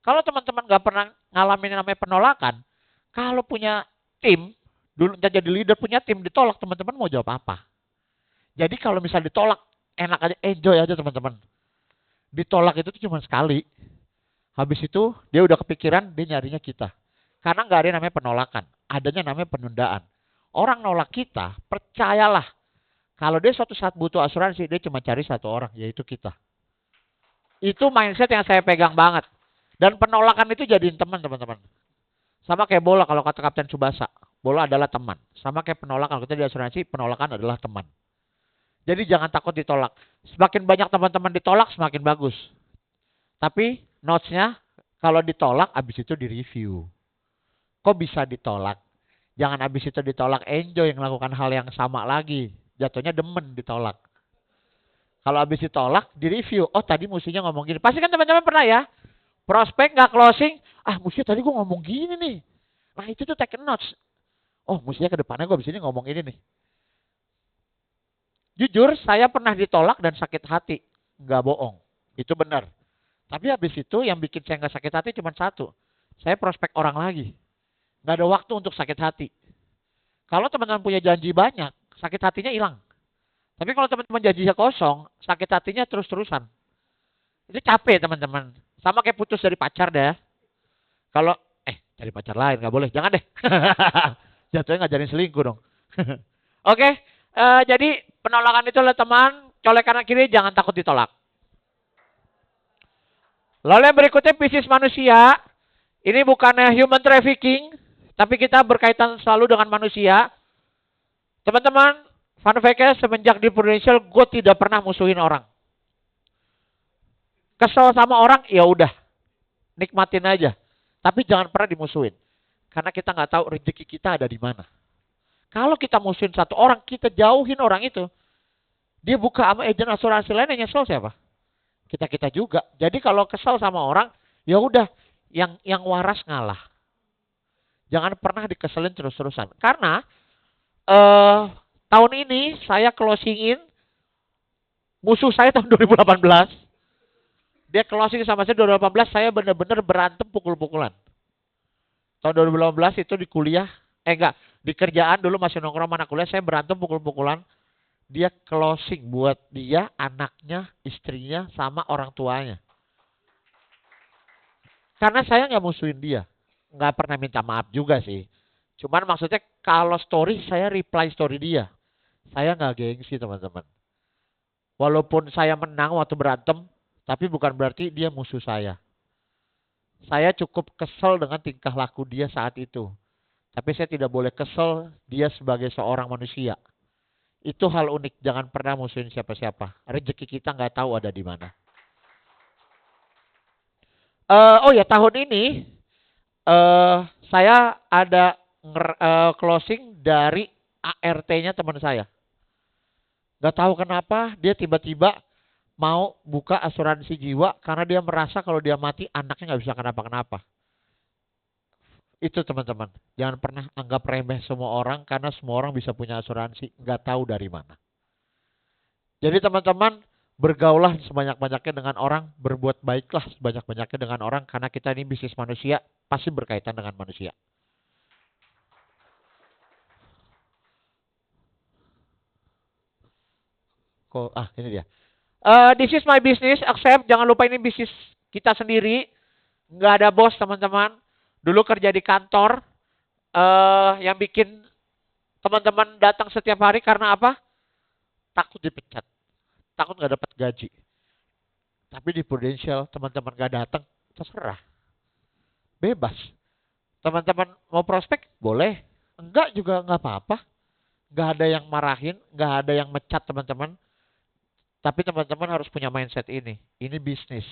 Kalau teman-teman nggak pernah ngalamin namanya penolakan, kalau punya tim, dulu jadi leader punya tim ditolak, teman-teman mau jawab apa? Jadi kalau misal ditolak, enak aja, enjoy aja teman-teman. Ditolak itu cuma sekali. Habis itu dia udah kepikiran, dia nyarinya kita. Karena nggak ada yang namanya penolakan, adanya namanya penundaan. Orang nolak kita, percayalah. Kalau dia suatu saat butuh asuransi, dia cuma cari satu orang, yaitu kita. Itu mindset yang saya pegang banget. Dan penolakan itu jadiin teman, teman-teman. Sama kayak bola, kalau kata Kapten Tsubasa. Bola adalah teman. Sama kayak penolakan, kalau kita di asuransi, penolakan adalah teman. Jadi jangan takut ditolak. Semakin banyak teman-teman ditolak, semakin bagus. Tapi notes-nya, kalau ditolak, abis itu direview. Kok bisa ditolak? Jangan abis itu ditolak, enjoy melakukan hal yang sama lagi. Jatuhnya demen ditolak. Kalau abis ditolak, direview. Oh tadi musuhnya ngomong gini. Pasti kan teman-teman pernah ya. Prospek nggak closing. Musuhnya tadi gue ngomong gini nih. Nah itu tuh take notes. Oh musuhnya ke depannya gue abis ini ngomong ini nih. Jujur saya pernah ditolak dan sakit hati. Nggak bohong. Itu benar. Tapi habis itu yang bikin saya nggak sakit hati cuma satu. Saya prospek orang lagi. Nggak ada waktu untuk sakit hati. Kalau teman-teman punya janji banyak, sakit hatinya hilang. Tapi kalau teman-teman janjinya kosong, sakit hatinya terus-terusan. Itu capek teman-teman. Sama kayak putus dari pacar deh. Kalau, cari pacar lain, nggak boleh. Jangan deh. Jatuhnya ngajarin selingkuh dong. Oke, jadi penolakan itu adalah teman, colek kanan kiri, jangan takut ditolak. Lalu yang berikutnya bisnis manusia. Ini bukannya human trafficking, tapi kita berkaitan selalu dengan manusia. Teman-teman, fun fact-nya semenjak di Prudential, gue tidak pernah musuhin orang. Kesel sama orang, ya udah, nikmatin aja. Tapi jangan pernah dimusuhin, karena kita nggak tahu rezeki kita ada di mana. Kalau kita musuhin satu orang, kita jauhin orang itu. Dia buka sama agen asuransi lain, yang nyesel siapa? Kita juga. Jadi kalau kesel sama orang, ya udah, yang waras ngalah. Jangan pernah dikeselin terus-terusan. Karena tahun ini saya closingin musuh saya tahun 2018. Dia closing sama saya 2018, saya benar-benar berantem pukul-pukulan. Tahun 2018 itu di kuliah, Enggak, di kerjaan dulu masih nongkrong anak kuliah, saya berantem pukul-pukulan. Dia closing buat dia, anaknya, istrinya, sama orang tuanya. Karena saya nggak musuhin dia. Nggak pernah minta maaf juga sih. Cuman maksudnya kalau story, saya reply story dia. Saya nggak gengsi teman-teman. Walaupun saya menang waktu berantem, tapi bukan berarti dia musuh saya. Saya cukup kesel dengan tingkah laku dia saat itu. Tapi saya tidak boleh kesel dia sebagai seorang manusia. Itu hal unik. Jangan pernah musuhin siapa-siapa. Rezeki kita nggak tahu ada di mana. Oh ya, tahun ini eh saya ada closing dari ART-nya teman saya. Nggak tahu kenapa dia tiba-tiba mau buka asuransi jiwa karena dia merasa kalau dia mati anaknya nggak bisa kenapa-kenapa. Itu teman-teman. Jangan pernah anggap remeh semua orang karena semua orang bisa punya asuransi. Nggak tahu dari mana. Jadi teman-teman bergaulah sebanyak-banyaknya dengan orang. Berbuat baiklah sebanyak-banyaknya dengan orang. Karena kita ini bisnis manusia. Pasti berkaitan dengan manusia. Ini dia. This is my business. Accept. Jangan lupa ini bisnis kita sendiri. Nggak ada bos teman-teman. Dulu kerja di kantor. Yang bikin teman-teman datang setiap hari karena apa? Takut dipecat. Takut nggak dapat gaji. Tapi di Prudential teman-teman nggak datang, terserah. Bebas. Teman-teman mau prospek? Boleh. Enggak juga nggak apa-apa. Nggak ada yang marahin, nggak ada yang mecat teman-teman. Tapi teman-teman harus punya mindset ini. Ini bisnis.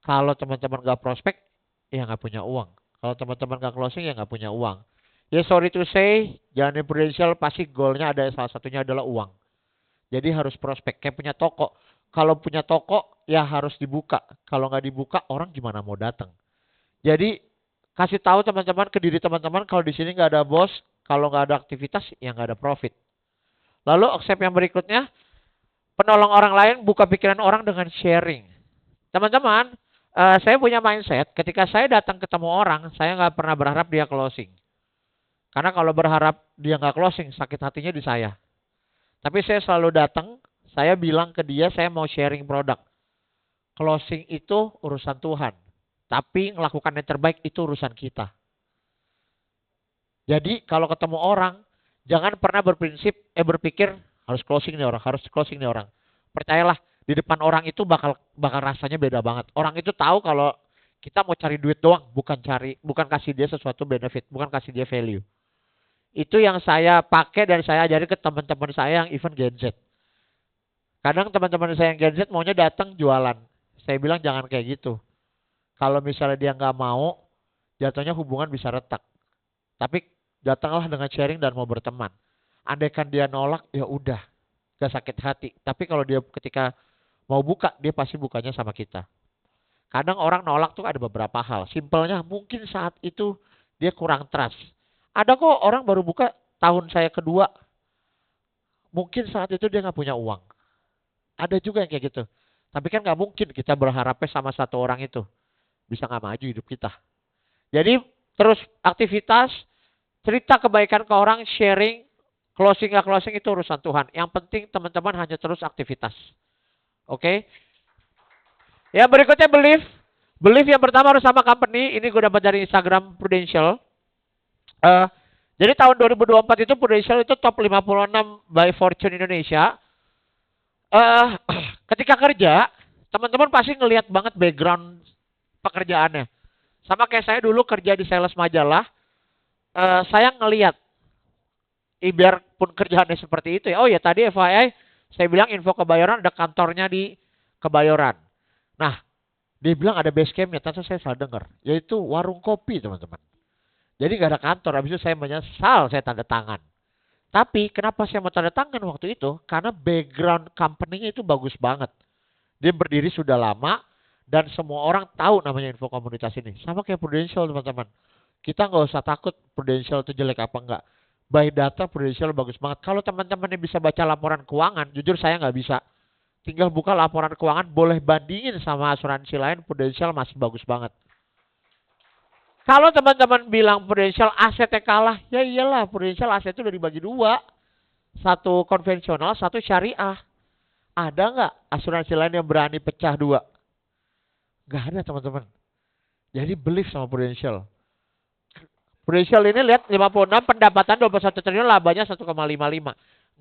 Kalau teman-teman nggak prospek, ya nggak punya uang. Kalau teman-teman nggak closing, ya nggak punya uang. Ya sorry to say, jangan di Prudential pasti goalnya ada salah satunya adalah uang. Jadi harus prospek. Kayak punya toko. Kalau punya toko, ya harus dibuka. Kalau nggak dibuka, orang gimana mau datang? Jadi kasih tahu teman-teman ke diri teman-teman kalau di sini nggak ada bos, kalau nggak ada aktivitas, ya nggak ada profit. Lalu konsep yang berikutnya, penolong orang lain, buka pikiran orang dengan sharing. Teman-teman, saya punya mindset, ketika saya datang ketemu orang, saya nggak pernah berharap dia closing. Karena kalau berharap dia nggak closing, sakit hatinya di saya. Tapi saya selalu datang, saya bilang ke dia, saya mau sharing produk. Closing itu urusan Tuhan. Tapi melakukan yang terbaik itu urusan kita. Jadi kalau ketemu orang, jangan pernah berpikir harus closing nih orang, harus closing nih orang. Percayalah, di depan orang itu bakal rasanya beda banget. Orang itu tahu kalau kita mau cari duit doang, bukan kasih dia sesuatu benefit, bukan kasih dia value. Itu yang saya pakai dan saya ajari ke teman-teman saya yang event Gen Z. Kadang teman-teman saya yang Gen Z maunya datang jualan. Saya bilang jangan kayak gitu. Kalau misalnya dia nggak mau, jatuhnya hubungan bisa retak. Tapi datanglah dengan sharing dan mau berteman. Andaikan dia nolak, ya udah, gak sakit hati. Tapi kalau dia ketika mau buka, dia pasti bukanya sama kita. Kadang orang nolak tuh ada beberapa hal. Simpelnya mungkin saat itu dia kurang trust. Ada kok orang baru buka tahun saya kedua. Mungkin saat itu dia nggak punya uang. Ada juga yang kayak gitu. Tapi kan nggak mungkin kita berharapnya sama satu orang itu. Bisa nggak maju hidup kita. Jadi terus aktivitas, cerita kebaikan ke orang, sharing, closing nggak closing itu urusan Tuhan. Yang penting teman-teman hanya terus aktivitas. Oke? Yang berikutnya belief. Belief yang pertama harus sama company. Ini gue dapat dari Instagram Prudential. Jadi tahun 2024 itu Prudential itu top 56 by Fortune Indonesia. Ketika kerja, teman-teman pasti ngelihat banget background pekerjaannya. Sama kayak saya dulu kerja di sales majalah, saya ngelihat, biarpun kerjaannya seperti itu ya. Oh ya tadi FYI, saya bilang info Kebayoran ada kantornya di Kebayoran. Nah, dia bilang ada base campnya, ternyata saya salah dengar. Yaitu warung kopi teman-teman. Jadi gak ada kantor, habis itu saya menyesal saya tanda tangan. Tapi kenapa saya mau tanda tangan waktu itu? Karena background company-nya itu bagus banget. Dia berdiri sudah lama dan semua orang tahu namanya info komunitas ini. Sama kayak Prudential teman-teman. Kita nggak usah takut Prudential itu jelek apa enggak. By data Prudential bagus banget. Kalau teman-teman yang bisa baca laporan keuangan, jujur saya nggak bisa. Tinggal buka laporan keuangan, boleh bandingin sama asuransi lain, Prudential masih bagus banget. Kalau teman-teman bilang Prudential asetnya kalah, ya iyalah Prudential aset itu udah dibagi dua. Satu konvensional, satu syariah. Ada nggak asuransi lain yang berani pecah dua? Nggak ada teman-teman. Jadi believe sama Prudential. Prudential ini lihat 56 pendapatan 21 triliun, labanya 1,55.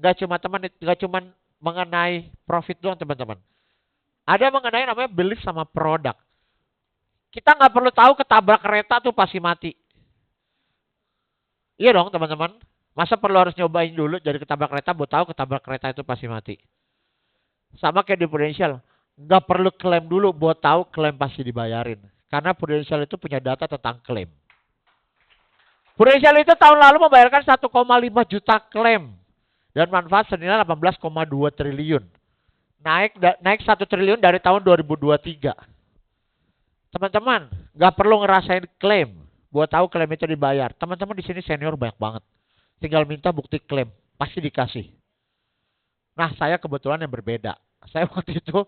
Nggak cuma mengenai profit doang teman-teman. Ada mengenai namanya belief sama produk. Kita nggak perlu tahu ketabrak kereta tuh pasti mati. Iya dong teman-teman. Masa perlu harus nyobain dulu jadi ketabrak kereta buat tahu ketabrak kereta itu pasti mati. Sama kayak di Prudential. Nggak perlu klaim dulu buat tahu klaim pasti dibayarin. Karena Prudential itu punya data tentang klaim. Prudential itu tahun lalu membayarkan 1,5 juta klaim. Dan manfaat senilai 18,2 triliun. Naik 1 triliun dari tahun 2023. Teman-teman, nggak perlu ngerasain klaim buat tahu klaim itu dibayar. Teman-teman di sini senior banyak banget. Tinggal minta bukti klaim, pasti dikasih. Nah, saya kebetulan yang berbeda. Saya waktu itu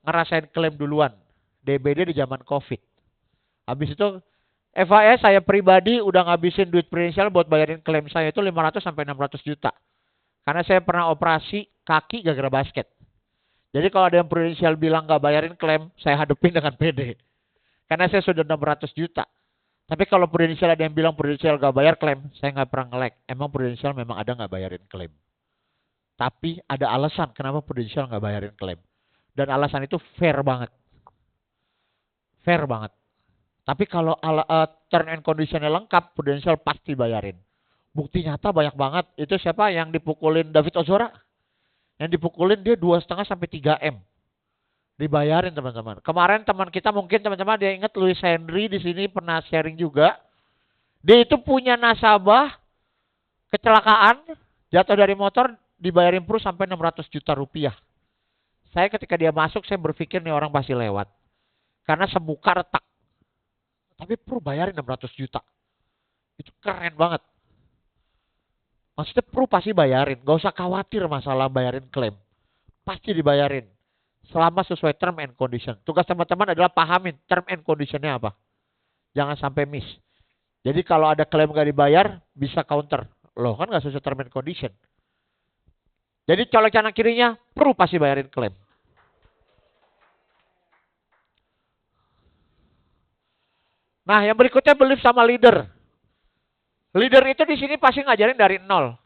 ngerasain klaim duluan. DBD di zaman COVID. Habis itu FAS saya pribadi udah ngabisin duit Prudential buat bayarin klaim saya itu 500 sampai 600 juta. Karena saya pernah operasi kaki gara-gara basket. Jadi kalau ada yang Prudential bilang nggak bayarin klaim, saya hadepin dengan PD. Karena saya sudah 600 juta. Tapi kalau Prudential ada yang bilang Prudential nggak bayar klaim, saya nggak pernah nge-lag. Emang Prudential memang ada nggak bayarin klaim. Tapi ada alasan kenapa Prudential nggak bayarin klaim. Dan alasan itu fair banget. Fair banget. Tapi kalau term and conditionnya lengkap, Prudential pasti bayarin. Bukti nyata banyak banget. Itu siapa yang dipukulin David Ozora? Yang dipukulin dia 2,5 sampai 3 M. Dibayarin teman-teman. Kemarin teman kita mungkin teman-teman dia ingat Louis Henry di sini pernah sharing juga. Dia itu punya nasabah kecelakaan, jatuh dari motor, dibayarin Pru sampai 600 juta rupiah. Saya ketika dia masuk saya berpikir nih orang pasti lewat. Karena semuka retak. Tapi Pru bayarin 600 juta. Itu keren banget. Maksudnya Pru pasti bayarin. Gak usah khawatir masalah bayarin klaim. Pasti dibayarin. Selama sesuai term and condition. Tugas teman-teman adalah pahamin term and conditionnya apa. Jangan sampai miss. Jadi kalau ada klaim gak dibayar, bisa counter. Loh kan gak sesuai term and condition. Jadi colok kanan kirinya, Pru pasti bayarin klaim. Nah yang berikutnya belief sama leader. Leader itu di sini pasti ngajarin dari nol.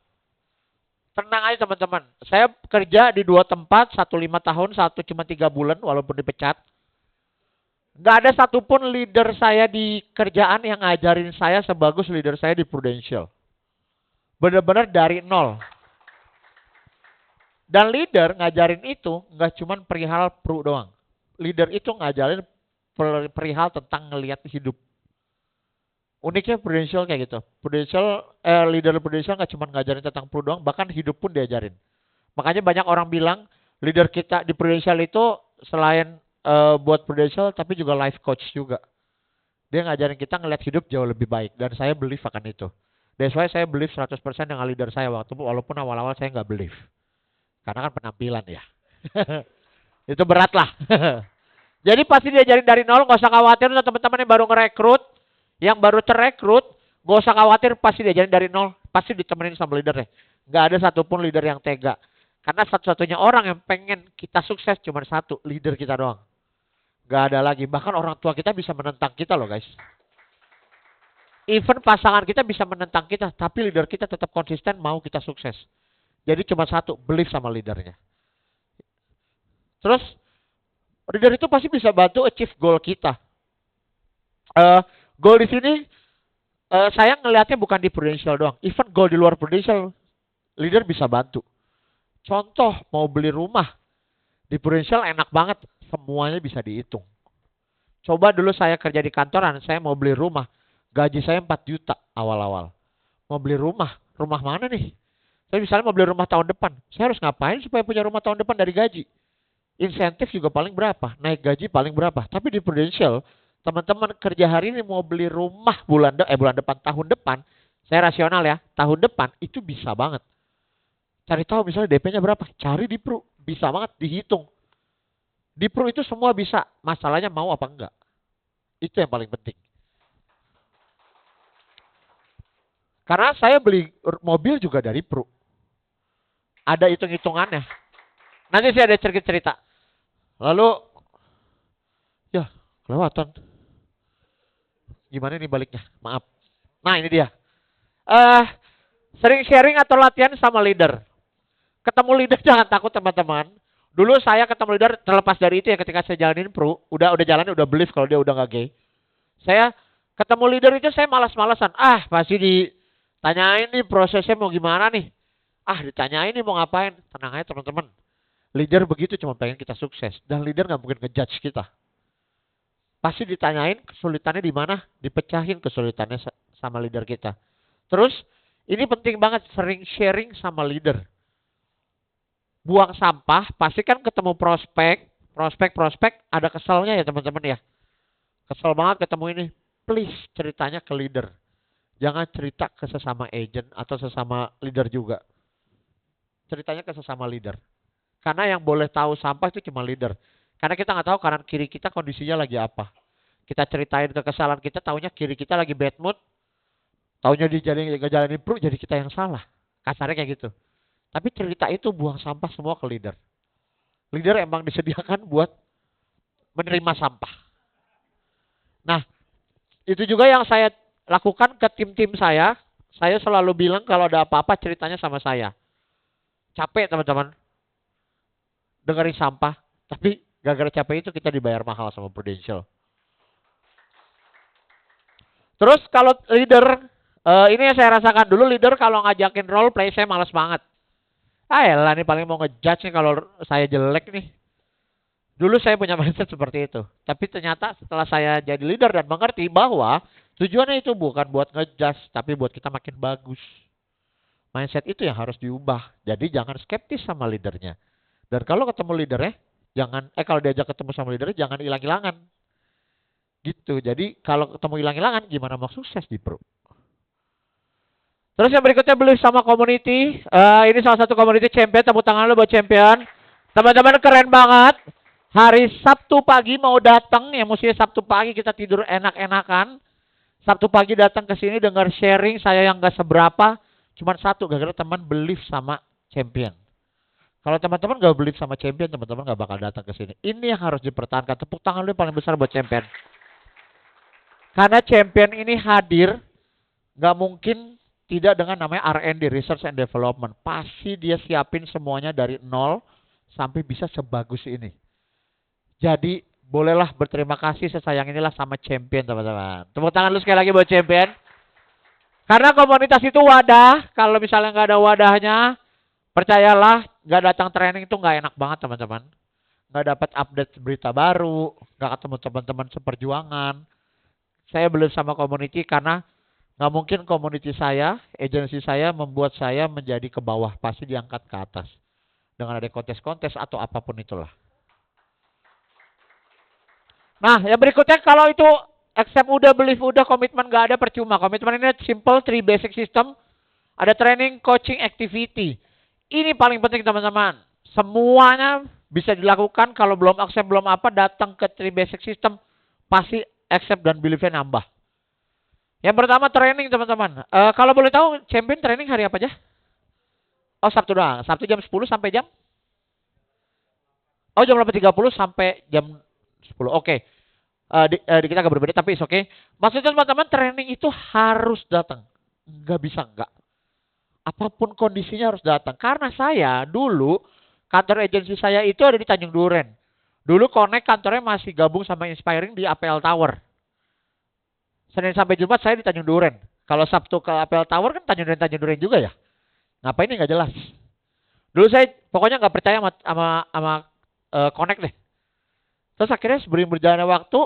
Tenang aja teman-teman. Saya kerja di 2 tempat, 1 5 tahun, 1 cuma 3 bulan walaupun dipecat. Nggak ada satupun leader saya di kerjaan yang ngajarin saya sebagus leader saya di Prudential. Benar-benar dari nol. Dan leader ngajarin itu nggak cuma perihal Pru doang. Leader itu ngajarin perihal tentang ngelihat hidup. Uniknya Prudential kayak gitu. Leader Prudential nggak cuma ngajarin tentang Pru doang, bahkan hidup pun diajarin. Makanya banyak orang bilang leader kita di Prudential itu selain buat Prudential tapi juga life coach juga. Dia ngajarin kita ngeliat hidup jauh lebih baik dan saya believe akan itu. That's why saya believe 100% dengan leader saya walaupun awal-awal saya nggak believe. Karena kan penampilan ya. Itu berat lah. Jadi pasti diajarin dari nol, nggak usah khawatir teman-teman yang baru ngerekrut. Yang baru terrekrut, gak usah khawatir pasti diajarin dari nol. Pasti ditemenin sama leadernya. Gak ada satupun leader yang tega. Karena satu-satunya orang yang pengen kita sukses cuma satu, leader kita doang. Gak ada lagi. Bahkan orang tua kita bisa menentang kita loh guys. Even pasangan kita bisa menentang kita. Tapi leader kita tetap konsisten mau kita sukses. Jadi cuma satu, believe sama leadernya. Terus, leader itu pasti bisa bantu achieve goal kita. Goal di sini saya ngelihatnya bukan di Prudential doang. Even goal di luar Prudential, leader bisa bantu. Contoh mau beli rumah di Prudential enak banget, semuanya bisa dihitung. Coba dulu saya kerja di kantoran, saya mau beli rumah, gaji saya 4 juta awal-awal. Mau beli rumah mana nih? Saya misalnya mau beli rumah tahun depan, saya harus ngapain supaya punya rumah tahun depan dari gaji? Insentif juga paling berapa? Naik gaji paling berapa? Tapi di Prudential teman-teman kerja hari ini mau beli rumah bulan depan, tahun depan, saya rasional ya, tahun depan itu bisa banget. Cari tahu misalnya DP-nya berapa, cari di Pru, bisa banget dihitung. Di Pru itu semua bisa, masalahnya mau apa enggak. Itu yang paling penting. Karena saya beli mobil juga dari Pru. Ada hitung-hitungannya. Nanti saya ada cerita. Lalu, ya kelewatan. Gimana nih baliknya? Maaf. Nah ini dia. Sering sharing atau latihan sama leader. Ketemu leader jangan takut teman-teman. Dulu saya ketemu leader terlepas dari itu ya ketika saya jalanin Pru. Udah jalan udah believe kalau dia udah gak gay. Saya ketemu leader itu saya malas-malasan. Pasti ditanyain nih prosesnya mau gimana nih. Ditanyain nih mau ngapain. Tenang aja teman-teman. Leader begitu cuma pengen kita sukses. Dan leader gak mungkin ngejudge kita. Pasti ditanyain kesulitannya di mana. Dipecahin kesulitannya sama leader kita. Terus ini penting banget sering sharing sama leader. Buang sampah pasti kan ketemu prospek ada keselnya ya teman-teman ya. Kesel banget ketemu ini. Please ceritanya ke leader. Jangan cerita ke sesama agent atau sesama leader juga. Ceritanya ke sesama leader. Karena yang boleh tahu sampah itu cuma leader. Karena kita nggak tahu kanan kiri kita kondisinya lagi apa. Kita ceritain kekesalan kita, taunya kiri kita lagi bad mood. Taunya dijalanin Pru, jadi kita yang salah. Kasarnya kayak gitu. Tapi cerita itu buang sampah semua ke leader. Leader emang disediakan buat menerima sampah. Nah, itu juga yang saya lakukan ke tim-tim saya. Saya selalu bilang kalau ada apa-apa ceritanya sama saya. Capek teman-teman. Dengerin sampah. Tapi gara-gara capek itu kita dibayar mahal sama Prudential. Terus kalau leader, ini yang saya rasakan dulu leader kalau ngajakin role play saya malas banget. Elah nih paling mau ngejudge nih kalau saya jelek nih. Dulu saya punya mindset seperti itu. Tapi ternyata setelah saya jadi leader dan mengerti bahwa tujuannya itu bukan buat ngejudge, tapi buat kita makin bagus. Mindset itu yang harus diubah. Jadi jangan skeptis sama leadernya. Dan kalau ketemu leadernya, kalau diajak ketemu sama leadernya jangan hilang-hilangan. Gitu. Jadi kalau ketemu hilang-hilangan gimana mau sukses di Pro. Terus yang berikutnya beli sama community. Ini salah satu community champion. Tepuk tangan dulu buat champion. Teman-teman keren banget. Hari Sabtu pagi mau datang. Ya mestinya Sabtu pagi kita tidur enak-enakan. Sabtu pagi datang ke sini dengar sharing. Saya yang gak seberapa. Cuma satu. Gara-gara teman believe sama champion. Kalau teman-teman gak believe sama champion. Teman-teman gak bakal datang ke sini. Ini yang harus dipertahankan. Tepuk tangan dulu paling besar buat champion. Karena champion ini hadir. Gak mungkin tidak dengan namanya R&D, Research and Development. Pasti dia siapin semuanya dari nol sampai bisa sebagus ini. Jadi bolehlah berterima kasih sesayang inilah sama champion teman-teman. Tepuk tangan dulu sekali lagi buat champion. Karena komunitas itu wadah. Kalau misalnya nggak ada wadahnya, percayalah nggak datang training itu nggak enak banget teman-teman. Nggak dapat update berita baru, nggak ketemu teman-teman seperjuangan. Saya belum sama community karena nggak mungkin community saya, agensi saya membuat saya menjadi ke bawah, pasti diangkat ke atas. Dengan ada kontes-kontes atau apapun itulah. Nah, yang berikutnya kalau itu accept udah, believe udah, komitmen nggak ada percuma. Komitmen ini simple, 3 basic system. Ada training, coaching, activity. Ini paling penting teman-teman. Semuanya bisa dilakukan kalau belum accept, belum apa, datang ke 3 basic system. Pasti accept dan believe-nya nambah. Yang pertama training teman-teman. Kalau boleh tahu champion training hari apa aja? Oh Sabtu doang. Sabtu jam 10 sampai jam? Oh jam 8.30 sampai jam 10. Oke. Di kita agak berbeda tapi oke. Maksudnya teman-teman training itu harus datang. Nggak bisa enggak. Apapun kondisinya harus datang. Karena saya dulu kantor agensi saya itu ada di Tanjung Duren. Dulu Connect kantornya masih gabung sama Inspiring di APL Tower. Senin sampai Jumat saya di Tanjung Duren. Kalau Sabtu ke APL Tower kan Tanjung Duren juga ya. Ngapain ini nggak jelas. Dulu saya pokoknya nggak percaya sama Connect deh. Terus akhirnya sebelum berjalannya waktu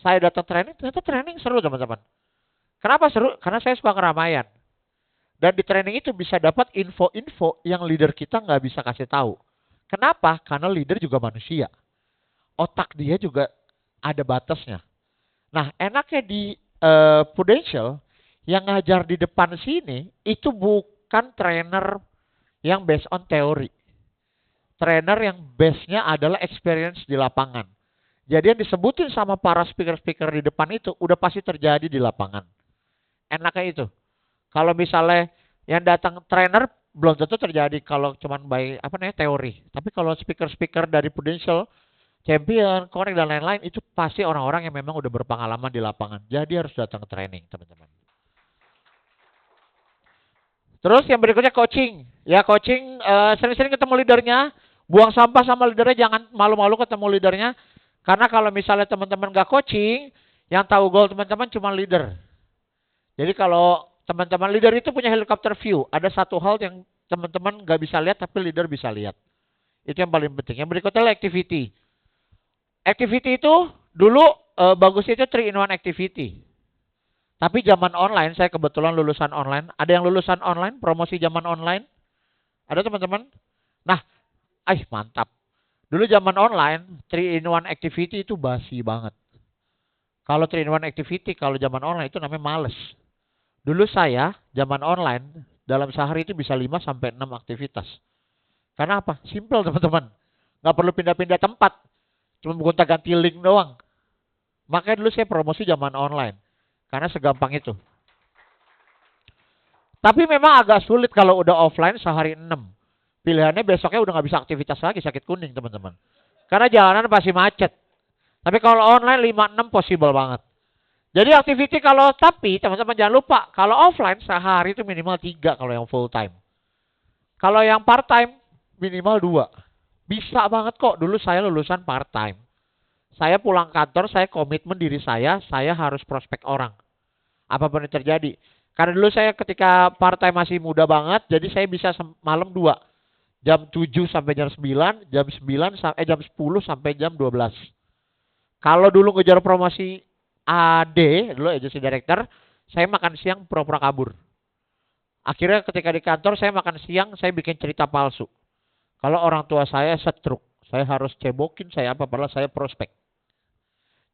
saya datang training, ternyata training seru teman-teman. Kenapa seru? Karena saya suka keramaian. Dan di training itu bisa dapat info-info yang leader kita nggak bisa kasih tahu. Kenapa? Karena leader juga manusia. Otak dia juga ada batasnya. Nah enaknya di Prudential yang ngajar di depan sini itu bukan trainer yang based on teori. Trainer yang base-nya adalah experience di lapangan. Jadi yang disebutin sama para speaker-speaker di depan itu udah pasti terjadi di lapangan. Enaknya itu. Kalau misalnya yang datang trainer belum tentu terjadi kalau cuman by apa namanya teori. Tapi kalau speaker-speaker dari Prudential, Champion, Connect dan lain-lain itu pasti orang-orang yang memang udah berpengalaman di lapangan. Jadi harus datang ke training, teman-teman. Terus yang berikutnya coaching. Ya coaching sering-sering ketemu leadernya, buang sampah sama leadernya, jangan malu-malu ketemu leadernya. Karena kalau misalnya teman-teman gak coaching, yang tahu goal teman-teman cuma leader. Jadi kalau teman-teman leader itu punya helicopter view, ada satu hal yang teman-teman gak bisa lihat tapi leader bisa lihat. Itu yang paling penting. Yang berikutnya adalah activity. Activity itu dulu bagusnya itu 3-in-1 activity. Tapi zaman online, saya kebetulan lulusan online. Ada yang lulusan online, promosi zaman online? Ada teman-teman? Nah, mantap. Dulu zaman online, 3-in-1 activity itu basi banget. Kalau 3-in-1 activity, kalau zaman online itu namanya males. Dulu saya, zaman online, dalam sehari itu bisa 5-6 aktivitas. Karena apa? Simple teman-teman. Nggak perlu pindah-pindah tempat. Cuma gonta-ganti link doang. Makanya dulu saya promosi zaman online. Karena segampang itu. Tapi memang agak sulit kalau udah offline sehari 6. Pilihannya besoknya udah nggak bisa aktivitas lagi, sakit kuning teman-teman. Karena jalanan pasti macet. Tapi kalau online 5-6 possible banget. Jadi activity tapi teman-teman jangan lupa. Kalau offline sehari itu minimal 3 kalau yang full time. Kalau yang part time minimal 2. Bisa banget kok. Dulu saya lulusan part time. Saya pulang kantor, saya komitmen diri saya harus prospek orang. Apapun yang terjadi. Karena dulu saya ketika part time masih muda banget, jadi saya bisa malam 2. Jam 7 sampai jam 9, jam 10 sampai jam 12. Kalau dulu ngejar promosi AD, dulu agency director, saya makan siang pura-pura kabur. Akhirnya ketika di kantor saya makan siang, saya bikin cerita palsu. Kalau orang tua saya stroke, saya harus cebokin padahal saya prospek.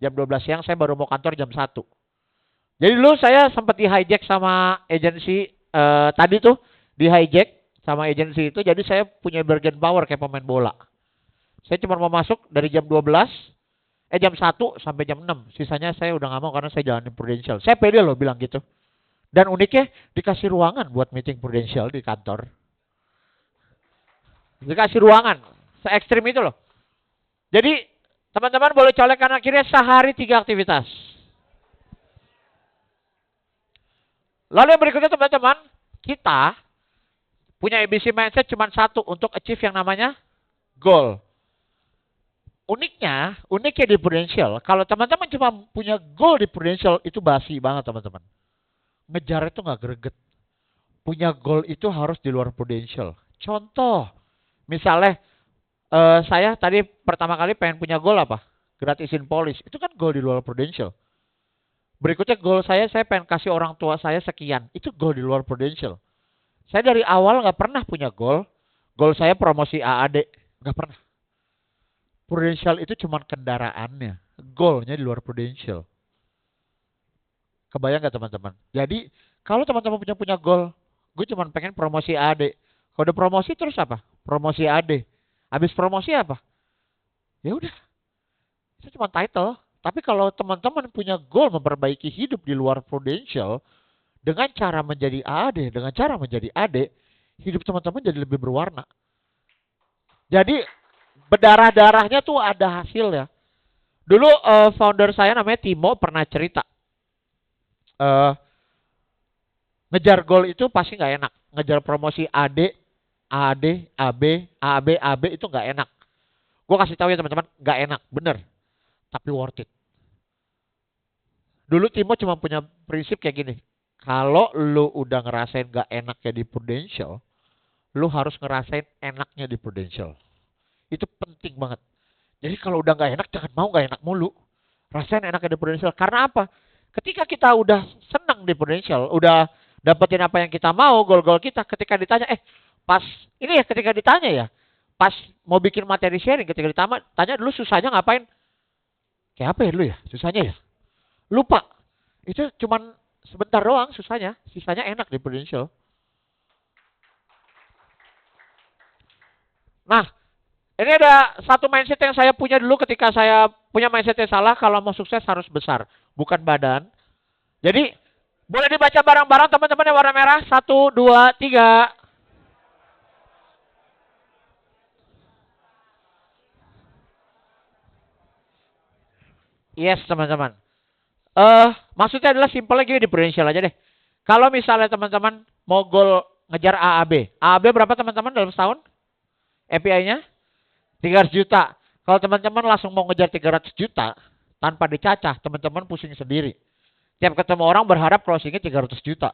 Jam 12 siang saya baru mau kantor jam 1. Jadi dulu saya sempat di hijack sama agensi tadi tuh, di hijack sama agensi itu, jadi saya punya bargain power kayak pemain bola. Saya cuma mau masuk dari jam 12, jam 1 sampai jam 6. Sisanya saya udah nggak mau karena saya jalanin Prudential. Saya pede loh bilang gitu. Dan uniknya dikasih ruangan buat meeting Prudential di kantor. Dikasih ruangan. Se-ekstrim itu loh. Jadi teman-teman boleh colek karena akhirnya sehari 3 aktivitas. Lalu yang berikutnya teman-teman, kita punya ABC mindset cuma satu untuk achieve yang namanya goal. Uniknya di Prudential, kalau teman-teman cuma punya goal di Prudential itu basi banget teman-teman. Ngejar itu nggak greget. Punya goal itu harus di luar Prudential. Contoh, misalnya saya tadi pertama kali pengen punya goal apa? Gratisin polis. Itu kan goal di luar Prudential. Berikutnya goal saya pengen kasih orang tua saya sekian. Itu goal di luar Prudential. Saya dari awal nggak pernah punya goal. Goal saya promosi AAD. Nggak pernah. Prudential itu cuma kendaraannya. Goalnya di luar Prudential. Kebayang nggak teman-teman? Jadi kalau teman-teman punya goal, gue cuma pengen promosi AD. Kalau udah promosi terus apa? Promosi AD. Habis promosi apa? Ya udah. Itu cuma title. Tapi kalau teman-teman punya goal memperbaiki hidup di luar Prudential dengan cara menjadi AD, dengan cara menjadi AD, hidup teman-teman jadi lebih berwarna. Jadi berdarah-darahnya tuh ada hasil ya. Dulu founder saya namanya Timo pernah cerita. Ngejar goal itu pasti nggak enak. Ngejar promosi AD, AB, AB itu nggak enak. Gue kasih tahu ya teman-teman, nggak enak, bener. Tapi worth it. Dulu Timo cuma punya prinsip kayak gini. Kalau lu udah ngerasain nggak enaknya di Prudential, lu harus ngerasain enaknya di Prudential. Itu penting banget. Jadi kalau udah nggak enak, jangan mau nggak enak mulu. Rasain enaknya di Prudential. Karena apa? Ketika kita udah senang di Prudential, udah dapetin apa yang kita mau, goal-goal kita, ketika ditanya, ketika ditanya ya, pas mau bikin materi sharing, ketika tanya dulu susahnya ngapain? Kayak apa ya dulu ya? Susahnya ya? Lupa. Itu cuman sebentar doang susahnya. Sisanya enak di Prudential. Nah, ini ada satu mindset yang saya punya dulu ketika saya punya mindset yang salah. Kalau mau sukses harus besar. Bukan badan. Jadi, Boleh dibaca bareng-bareng teman-teman yang warna merah. 1, 2, 3. Yes, teman-teman. Maksudnya adalah simpelnya gini, differential aja deh. Kalau misalnya teman-teman mau goal ngejar AAB. AAB berapa teman-teman dalam setahun? API-nya 300 juta. Kalau teman-teman langsung mau ngejar 300 juta tanpa dicacah, teman-teman pusing sendiri. Tiap ketemu orang berharap closingnya 300 juta.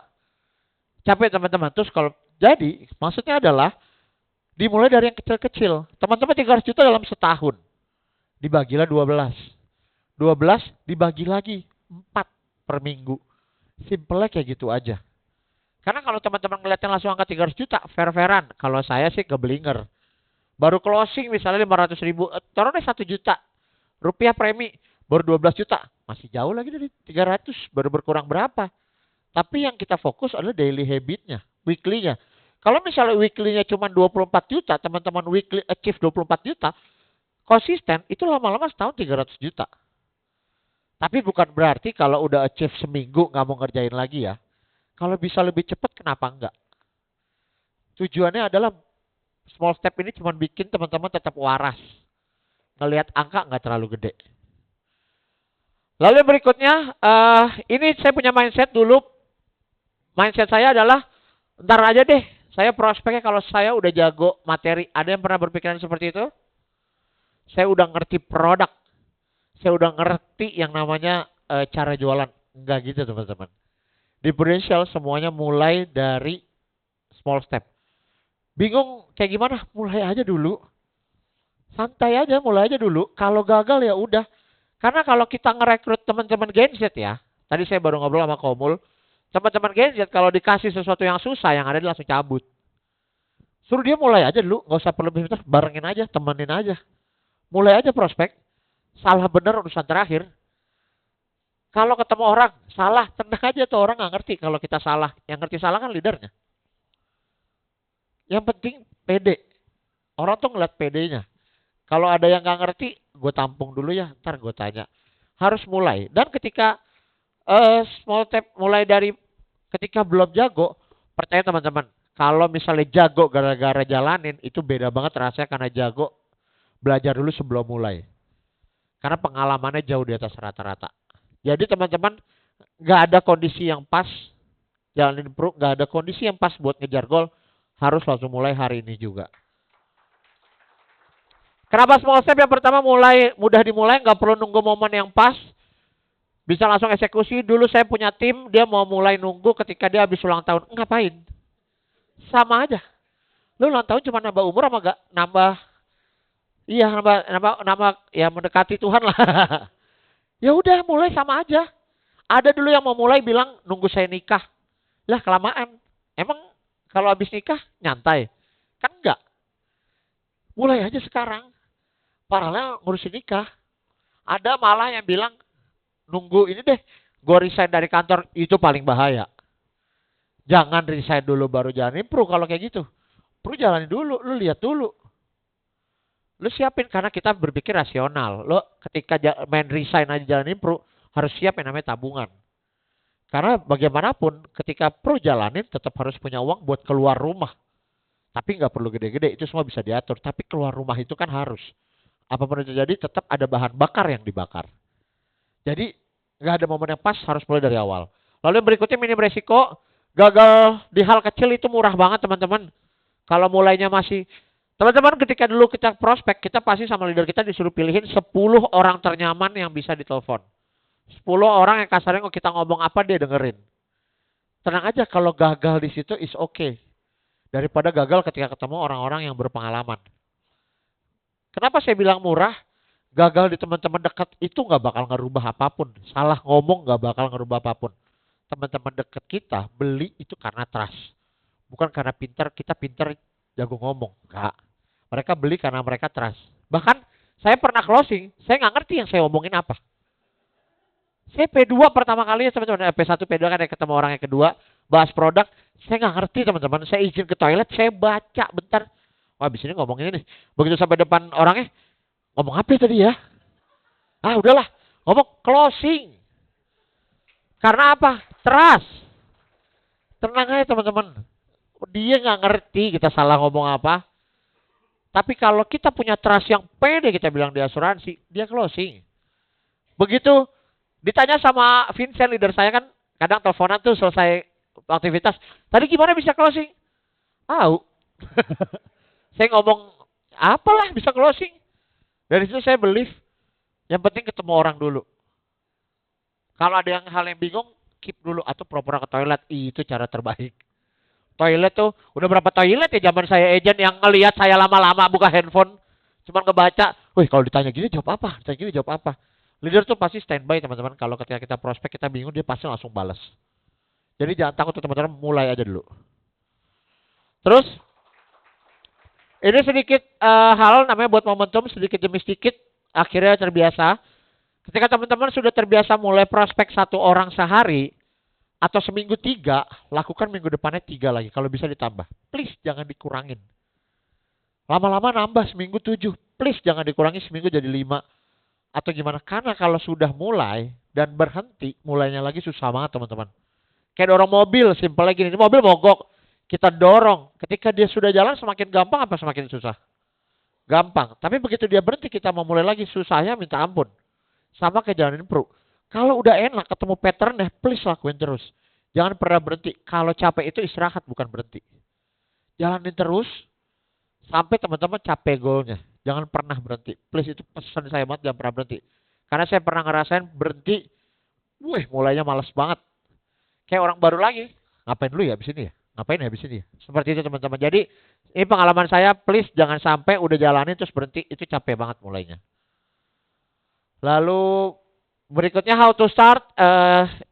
Capek teman-teman. Terus kalau jadi, maksudnya adalah dimulai dari yang kecil-kecil. Teman-teman 300 juta dalam setahun. Dibagilah 12. 12 dibagi lagi 4 per minggu. Simpelnya kayak gitu aja. Karena kalau teman-teman ngeliatnya langsung angka 300 juta, fair-fairan. Kalau saya sih keblinger. Baru closing misalnya 500 ribu, taruh deh 1 juta rupiah premi, baru 12 juta. Masih jauh lagi dari 300, baru berkurang berapa. Tapi yang kita fokus adalah daily habitnya, weekly-nya. Kalau misalnya weekly-nya cuma 24 juta, teman-teman weekly achieve 24 juta, konsisten, itu lama-lama setahun 300 juta. Tapi bukan berarti kalau udah achieve seminggu nggak mau ngerjain lagi ya. Kalau bisa lebih cepat, kenapa enggak? Tujuannya adalah small step ini cuma bikin teman-teman tetap waras. Ngelihat angka nggak terlalu gede. Lalu berikutnya, ini saya punya mindset dulu. Mindset saya adalah, ntar aja deh, saya prospeknya kalau saya udah jago materi. Ada yang pernah berpikiran seperti itu? Saya udah ngerti produk. Saya udah ngerti yang namanya cara jualan. Enggak gitu teman-teman. Di Prudential semuanya mulai dari small step. Bingung kayak gimana? Mulai aja dulu. Santai aja, mulai aja dulu. Kalau gagal ya udah. Karena kalau kita ngerekrut teman-teman Gen Z ya. Tadi saya baru ngobrol sama Komul. Teman-teman Gen Z kalau dikasih sesuatu yang susah, yang ada dia langsung cabut. Suruh dia mulai aja dulu. Nggak usah perlu pintar. Barengin aja, temenin aja. Mulai aja prospek. Salah benar urusan terakhir. Kalau ketemu orang salah, tenang aja tuh orang nggak ngerti kalau kita salah. Yang ngerti salah kan leadernya. Yang penting pede. Orang tuh ngeliat pedenya. Kalau ada yang nggak ngerti, gue tampung dulu ya. Ntar gue tanya. Harus mulai. Dan ketika small step mulai dari ketika belum jago, percaya teman-teman. Kalau misalnya jago gara-gara jalanin, itu beda banget rasanya karena jago. Belajar dulu sebelum mulai. Karena pengalamannya jauh di atas rata-rata. Jadi teman-teman, nggak ada kondisi yang pas jalanin pro, nggak ada kondisi yang pas buat ngejar gol, harus langsung mulai hari ini juga. Kenapa small step? Yang pertama mulai mudah dimulai, nggak perlu nunggu momen yang pas, bisa langsung eksekusi. Dulu saya punya tim, dia mau mulai nunggu ketika dia habis ulang tahun. Ngapain? Sama aja. Lu ulang tahun cuma nambah umur apa nggak? Iya, nambah ya mendekati Tuhan lah. Ya udah mulai sama aja. Ada dulu yang mau mulai bilang nunggu saya nikah. Lah kelamaan. Emang kalau habis nikah nyantai? Kan enggak. Mulai aja sekarang. Paralel ngurusin nikah. Ada malah yang bilang nunggu ini deh. Gue resign dari kantor, itu paling bahaya. Jangan resign dulu baru jalanin pro kalau kayak gitu. Pro jalanin dulu, lu lihat dulu. Lu siapin karena kita berpikir rasional. Lu ketika main resign aja jalanin pro, harus siap yang namanya tabungan. Karena bagaimanapun ketika pro jalanin tetap harus punya uang buat keluar rumah. Tapi nggak perlu gede-gede, itu semua bisa diatur. Tapi keluar rumah itu kan harus. Apapun yang terjadi tetap ada bahan bakar yang dibakar. Jadi nggak ada momen yang pas, harus mulai dari awal. Lalu yang berikutnya minim resiko. Gagal di hal kecil itu murah banget teman-teman. Kalau mulainya masih... Teman-teman ketika dulu kita prospek, kita pasti sama leader kita disuruh pilihin 10 orang ternyaman yang bisa ditelepon. 10 orang yang kasarnya kalau kita ngomong apa dia dengerin. Tenang aja kalau gagal di situ is okay. Daripada gagal ketika ketemu orang-orang yang berpengalaman. Kenapa saya bilang murah? Gagal di teman-teman dekat itu nggak bakal ngerubah apapun. Salah ngomong nggak bakal ngerubah apapun. Teman-teman dekat kita beli itu karena trust. Bukan karena pintar, kita pintar jago ngomong. Enggak. Mereka beli karena mereka trust. Bahkan saya pernah closing, saya nggak ngerti yang saya omongin apa. Saya P2 pertama kalinya teman-teman, P1, P2 kan yang ketemu orang yang kedua, bahas produk, saya nggak ngerti teman-teman. Saya izin ke toilet, saya baca bentar. Wah, abis ini ngomongin ini. Begitu sampai depan orangnya, ngomong apa tadi ya? Ah, udahlah, ngomong closing. Karena apa? Trust. Tenang aja teman-teman. Dia nggak ngerti kita salah ngomong apa. Tapi kalau kita punya trust yang pede kita bilang di asuransi, dia closing. Begitu ditanya sama Vincent leader saya kan kadang teleponan tuh selesai aktivitas. Tadi gimana bisa closing? Tahu. Saya ngomong apalah bisa closing. Dari situ saya believe yang penting ketemu orang dulu. Kalau ada yang hal yang bingung, keep dulu atau pura-pura ke toilet. Itu cara terbaik. Toilet tuh udah berapa toilet ya zaman saya agent yang ngelihat saya lama-lama buka handphone cuman ngebaca, wih kalau ditanya gini jawab apa, ditanya gini jawab apa. Leader tuh pasti standby teman-teman. Kalau ketika kita prospek kita bingung dia pasti langsung balas. Jadi jangan takut tuh teman-teman, mulai aja dulu. Terus ini sedikit hal namanya buat momentum sedikit demi sedikit akhirnya terbiasa. Ketika teman-teman sudah terbiasa mulai prospek satu orang sehari atau seminggu 3, lakukan minggu depannya 3 lagi. Kalau bisa ditambah. Please jangan dikurangin. Lama-lama nambah seminggu 7. Please jangan dikurangi seminggu jadi 5. Atau gimana. Karena kalau sudah mulai dan berhenti, mulainya lagi susah banget teman-teman. Kayak dorong mobil, simpelnya gini. Ini mobil mogok. Kita dorong. Ketika dia sudah jalan semakin gampang apa semakin susah? Gampang. Tapi begitu dia berhenti kita mau mulai lagi susahnya minta ampun. Sama kayak jalanin pro. Kalau udah enak ketemu patternnya, please lakuin terus. Jangan pernah berhenti. Kalau capek itu istirahat bukan berhenti. Jalanin terus sampai teman-teman capek goalnya. Jangan pernah berhenti. Please itu pesan saya banget jangan pernah berhenti. Karena saya pernah ngerasain berhenti. Wih mulainya males banget. Kayak orang baru lagi. Ngapain dulu ya habis ini ya? Ngapain ya habis ini ya? Seperti itu teman-teman. Jadi ini pengalaman saya. Please jangan sampai udah jalanin terus berhenti. Itu capek banget mulainya. Lalu berikutnya how to start.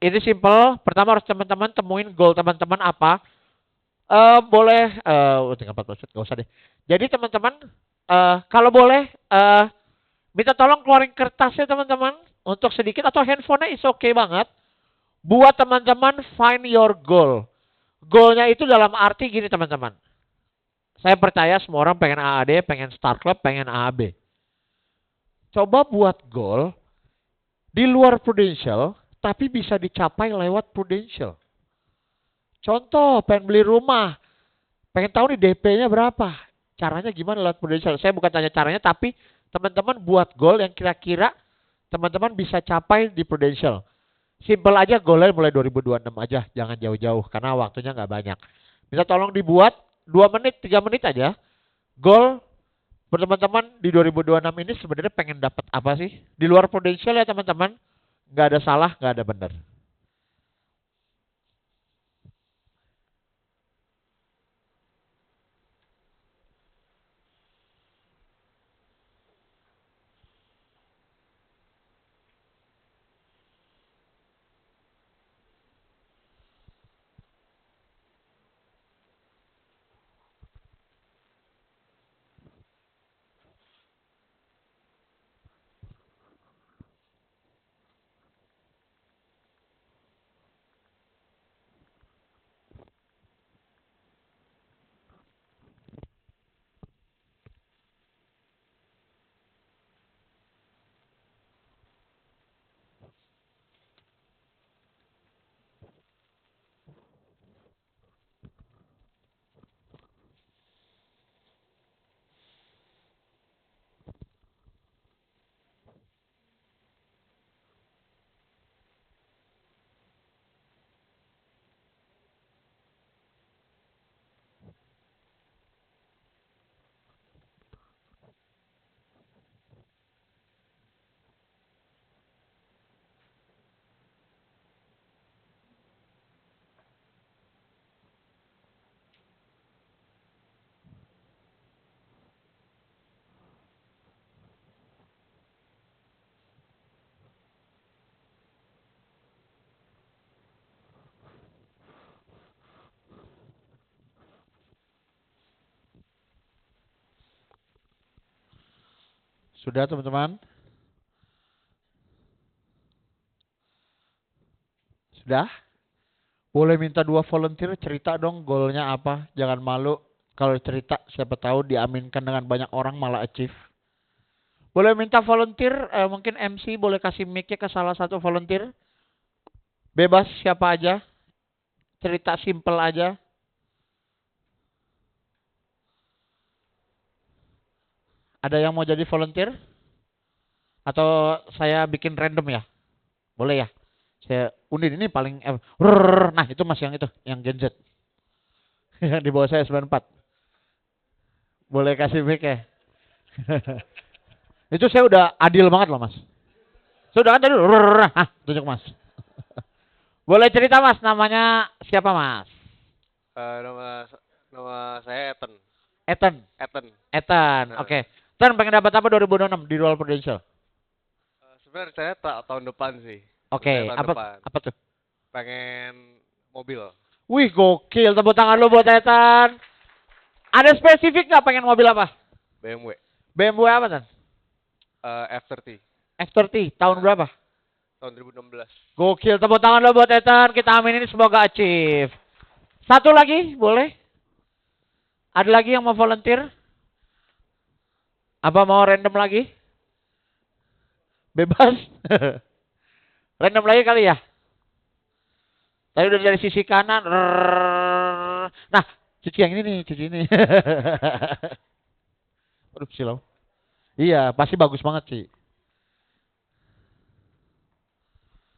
Ini simple. Pertama harus teman-teman temuin goal teman-teman apa. Boleh tinggal 14 menit, gak usah deh. Jadi teman-teman kalau boleh minta tolong keluarin kertasnya teman-teman untuk sedikit atau handphonenya is okay banget. Buat teman-teman find your goal. Goalnya itu dalam arti gini teman-teman. Saya percaya semua orang pengen AAD, pengen start club, pengen AAB. Coba buat goal di luar Prudential, tapi bisa dicapai lewat Prudential. Contoh, pengen beli rumah, pengen tahu nih DP-nya berapa, caranya gimana lewat Prudential. Saya bukan tanya caranya, tapi teman-teman buat goal yang kira-kira teman-teman bisa capai di Prudential. Simple aja goalnya mulai 2026 aja, jangan jauh-jauh karena waktunya nggak banyak. Bisa tolong dibuat 2 menit, 3 menit aja. Goal teman-teman di 2026 ini sebenarnya pengen dapat apa sih? Di luar Prudential ya teman-teman, nggak ada salah, nggak ada benar. Sudah teman-teman? Sudah? Boleh minta 2 volunteer cerita dong goalnya apa. Jangan malu. Kalau cerita siapa tahu diaminkan dengan banyak orang malah achieve. Boleh minta volunteer, mungkin MC boleh kasih mic-nya ke salah satu volunteer. Bebas siapa aja. Cerita simple aja. Ada yang mau jadi volunteer? Atau saya bikin random ya? Boleh ya? Saya undin ini paling nah itu Mas yang itu, yang Gen Z. Yang di bawah saya 94. Boleh kasih mic ya? Itu saya udah adil banget loh Mas. Saya udah kan tadi tunjuk Mas. Boleh cerita Mas, namanya siapa Mas? Nama nama saya Ethan. Ethan. Ethan. Ethan, oke. Ethan pengen dapat apa 2026 di Royal Prudential? Sebenarnya saya tahun depan sih. Oke, Saya tahun depan. apa tuh? Pengen mobil. Wih gokil, tepuk tangan lu buat Ethan. Ada spesifik nggak pengen mobil apa? BMW. BMW apa Tan? F30. F30, tahun berapa? Tahun 2016. Gokil, tepuk tangan lo buat Ethan. Kita amin ini semoga achieve. Satu lagi, boleh? Ada lagi yang mau volunteer? Apa mau random lagi? Bebas. Random lagi kali ya? Tadi udah dari sisi kanan. Nah, cuci yang ini nih, cuci ini. Aduh, silau. Iya, pasti bagus banget sih.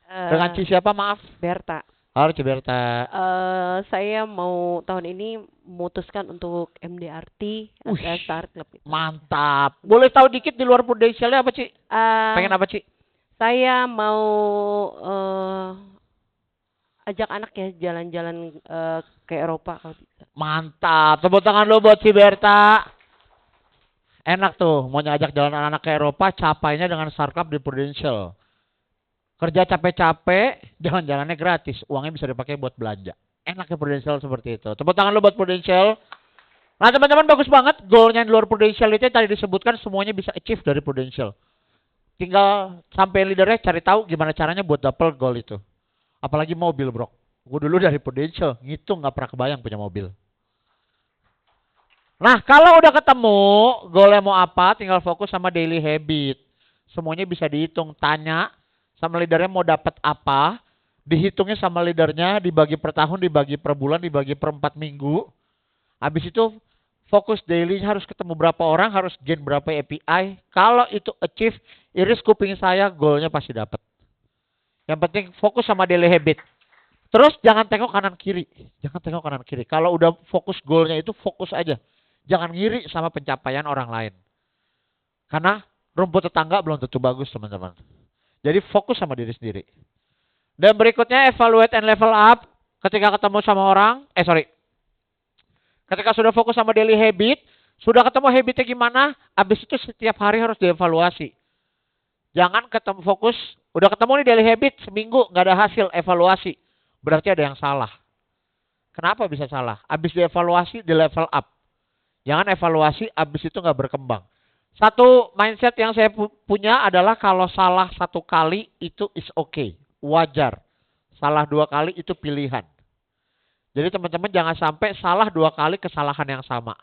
Dengan Ci siapa maaf? Berta. Halo Ci Berta. Saya mau tahun ini memutuskan untuk MDRT Wih, Star Club itu. Mantap. Boleh tahu dikit di luar Prudentialnya apa Ci? Eh, Pengen apa Ci? Saya mau ajak anak ya jalan-jalan ke Eropa kalau bisa. Mantap. Tepuk tangan lo buat Ci Berta. Enak tuh, mau ngajak jalan anak-anak ke Eropa, capainya dengan Star Club di Prudential. Kerja capek-capek, jalan-jalannya gratis. Uangnya bisa dipakai buat belanja. Enaknya Prudential seperti itu. Tepuk tangan lo buat Prudential. Nah teman-teman bagus banget. Goalnya di luar Prudential itu tadi disebutkan semuanya bisa achieve dari Prudential. Tinggal sampai leadernya cari tahu gimana caranya buat double goal itu. Apalagi mobil bro. Gue dulu dari Prudential, ngitung gak pernah kebayang punya mobil. Nah kalau udah ketemu goalnya mau apa, tinggal fokus sama daily habit. Semuanya bisa dihitung, tanya sama leadernya mau dapat apa, dihitungnya sama leadernya, dibagi per tahun, dibagi per bulan, dibagi per 4 minggu. Habis itu fokus daily harus ketemu berapa orang, harus gain berapa API. Kalau itu achieve, iris kuping saya, goalnya pasti dapat. Yang penting fokus sama daily habit. Terus jangan tengok kanan kiri. Jangan tengok kanan kiri. Kalau udah fokus goalnya itu fokus aja. Jangan ngiri sama pencapaian orang lain. Karena rumput tetangga belum tentu bagus teman-teman. Jadi fokus sama diri sendiri. Dan berikutnya evaluate and level up. Ketika ketemu sama orang, ketika sudah fokus sama daily habit, sudah ketemu habitnya gimana, habis itu setiap hari harus dievaluasi. Jangan ketemu fokus, udah ketemu nih daily habit, seminggu nggak ada hasil, evaluasi. Berarti ada yang salah. Kenapa bisa salah? Habis dievaluasi, di level up. Jangan evaluasi, habis itu nggak berkembang. Satu mindset yang saya punya adalah kalau salah satu kali itu is okay, wajar. Salah 2 kali itu pilihan. Jadi teman-teman jangan sampai salah 2 kali kesalahan yang sama.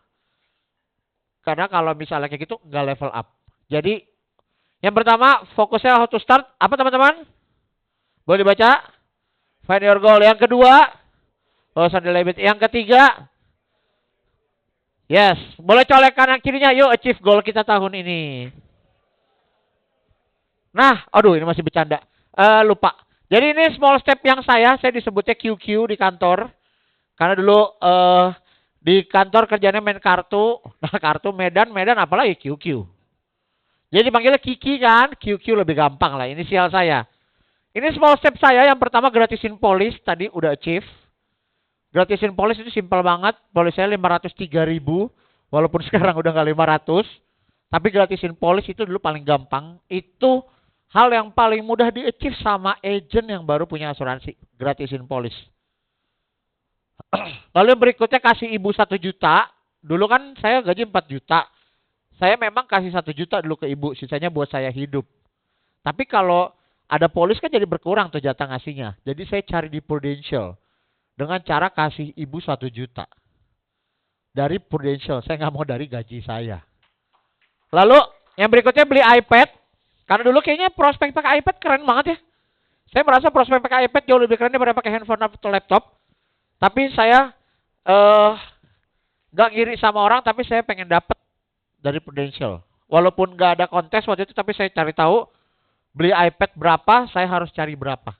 Karena kalau misalnya kayak gitu nggak level up. Jadi yang pertama fokusnya how to start. Apa teman-teman? Boleh dibaca? Find your goal. Yang kedua, yang ketiga, yes, boleh colek kanan kirinya. Yuk achieve goal kita tahun ini. Nah, aduh ini masih bercanda. Lupa. Jadi ini small step yang saya disebutnya QQ di kantor. Karena dulu di kantor kerjanya main kartu. Nah kartu Medan apalagi QQ. Jadi panggilnya Kiki kan. QQ lebih gampang lah, inisial saya. Ini small step saya. Yang pertama gratisin polis. Tadi udah achieve. Gratisin polis itu simpel banget. Polis saya 503.000. Walaupun sekarang udah nggak 500. Tapi gratisin polis itu dulu paling gampang. Itu hal yang paling mudah di-achieve sama agent yang baru punya asuransi. Gratisin polis. Lalu yang berikutnya kasih ibu 1 juta. Dulu kan saya gaji 4 juta. Saya memang kasih 1 juta dulu ke ibu. Sisanya buat saya hidup. Tapi kalau ada polis kan jadi berkurang tuh jatah ngasihnya. Jadi saya cari di Prudential. Dengan cara kasih ibu 1 juta. Dari Prudential. Saya nggak mau dari gaji saya. Lalu yang berikutnya beli iPad. Karena dulu kayaknya prospek pakai iPad keren banget ya. Saya merasa prospek pakai iPad jauh lebih keren daripada pakai handphone atau laptop. Tapi saya eh nggak ngiri sama orang, tapi saya pengen dapat dari Prudential. Walaupun nggak ada kontes waktu itu, tapi saya cari tahu beli iPad berapa, saya harus cari berapa.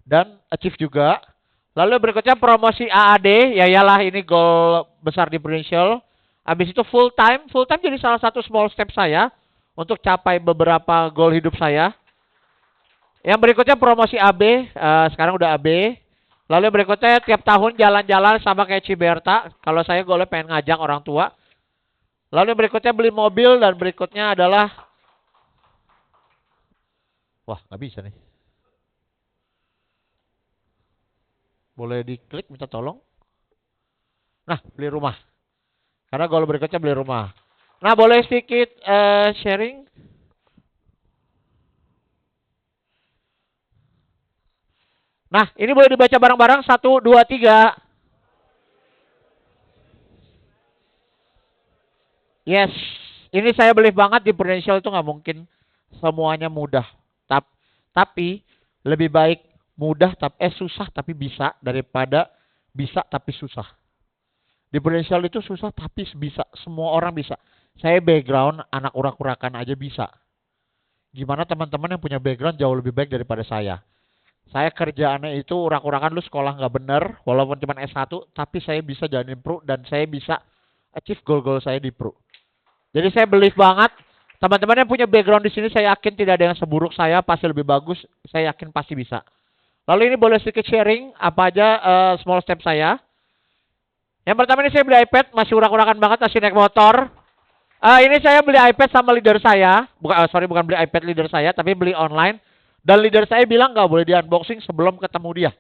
Dan achieve juga. Lalu berikutnya promosi AAD, ya iyalah ini goal besar di Prudential. Habis itu full time jadi salah satu small step saya untuk capai beberapa goal hidup saya. Yang berikutnya promosi AB, sekarang udah AB. Lalu berikutnya tiap tahun jalan-jalan sama kayak Ciberta. Kalau saya goalnya pengen ngajak orang tua. Lalu berikutnya beli mobil dan berikutnya adalah, wah nggak bisa nih. Boleh diklik minta tolong. Nah, beli rumah. Karena goal berikutnya beli rumah. Nah, boleh sedikit sharing? Nah, ini boleh dibaca bareng-bareng. 1, 2, 3. Yes. Ini saya believe banget di Prudential itu nggak mungkin semuanya mudah. Tapi lebih baik mudah tapi susah tapi bisa daripada bisa tapi susah. Di Prudential itu susah tapi bisa. Semua orang bisa. Saya background anak urak-urakan aja bisa. Gimana teman-teman yang punya background jauh lebih baik daripada saya. Saya kerjaannya itu urak-urakan, lu sekolah nggak bener, walaupun cuma S1, tapi saya bisa jalanin pro dan saya bisa achieve goal-goal saya di pro. Jadi saya believe banget, teman-teman yang punya background di sini saya yakin tidak ada yang seburuk saya, pasti lebih bagus, saya yakin pasti bisa. Lalu ini boleh sedikit sharing apa aja small step saya. Yang pertama ini saya beli iPad, masih urak-urakan banget, masih naik motor. Ini saya beli iPad sama leader saya, bukan beli iPad leader saya, tapi beli online. Dan leader saya bilang nggak boleh di unboxing sebelum ketemu dia.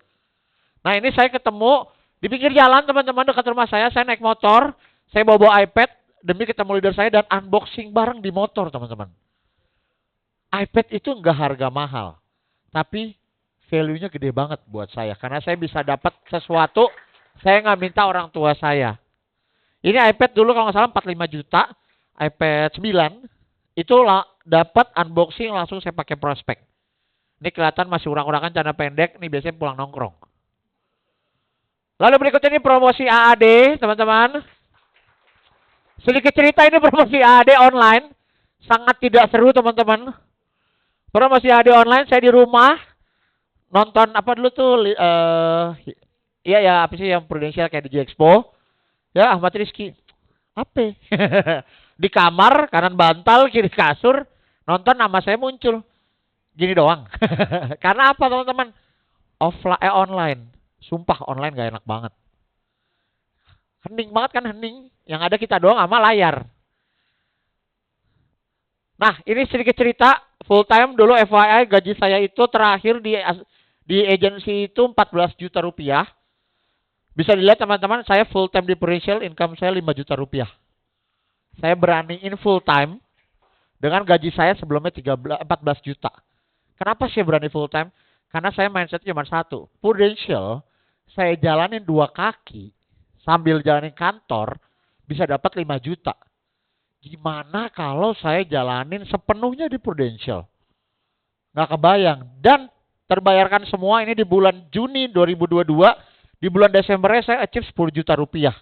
Nah ini saya ketemu di pinggir jalan teman-teman dekat rumah saya naik motor, saya bawa iPad demi ketemu leader saya dan unboxing bareng di motor teman-teman. iPad itu nggak harga mahal, tapi value-nya gede banget buat saya karena saya bisa dapat sesuatu saya nggak minta orang tua saya. Ini iPad dulu kalau nggak salah 45 juta, iPad 9 itu dapat unboxing langsung saya pakai prospek. Ini kelihatan masih urak-urakan celana pendek, ini biasanya pulang nongkrong. Lalu berikutnya ini promosi AAD, teman-teman. Sedikit cerita ini promosi AAD online. Sangat tidak seru, teman-teman. Promosi AAD online, saya di rumah. Nonton apa dulu tuh, iya ya, apa sih yang Prudential kayak di Expo. Ya, Ahmad Rizky. Apa? Di kamar, kanan bantal, kiri kasur. Nonton nama saya muncul. Gini doang. Karena apa teman-teman? Online. Sumpah online gak enak banget. Hening banget kan hening. Yang ada kita doang sama layar. Nah ini sedikit cerita. Full time dulu FYI gaji saya itu terakhir di agensi itu 14 juta rupiah. Bisa dilihat teman-teman saya full time di Prudential income saya 5 juta rupiah. Saya beraniin full time. Dengan gaji saya sebelumnya 14 juta. Kenapa saya berani full time? Karena saya mindset cuma satu. Prudential, saya jalanin 2 kaki sambil jalanin kantor bisa dapat 5 juta. Gimana kalau saya jalanin sepenuhnya di Prudential? Nggak kebayang. Dan terbayarkan semua ini di bulan Juni 2022. Di bulan Desembernya saya achieve 10 juta rupiah.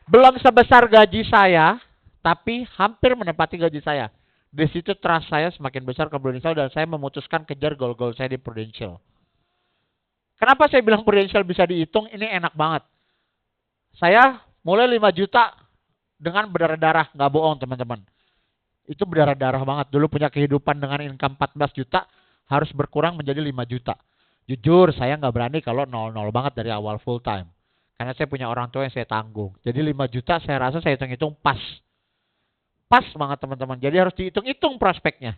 Belum sebesar gaji saya, tapi hampir menepati gaji saya. Di situ trust saya semakin besar ke Prudential dan saya memutuskan kejar goal-goal saya di Prudential. Kenapa saya bilang Prudential bisa dihitung? Ini enak banget. Saya mulai 5 juta dengan berdarah-darah, nggak bohong teman-teman. Itu berdarah-darah banget. Dulu punya kehidupan dengan income 14 juta, harus berkurang menjadi 5 juta. Jujur saya nggak berani kalau 0-0 banget dari awal full time. Karena saya punya orang tua yang saya tanggung. Jadi 5 juta saya rasa saya hitung-hitung pas. Pas banget teman-teman. Jadi harus dihitung-hitung prospeknya.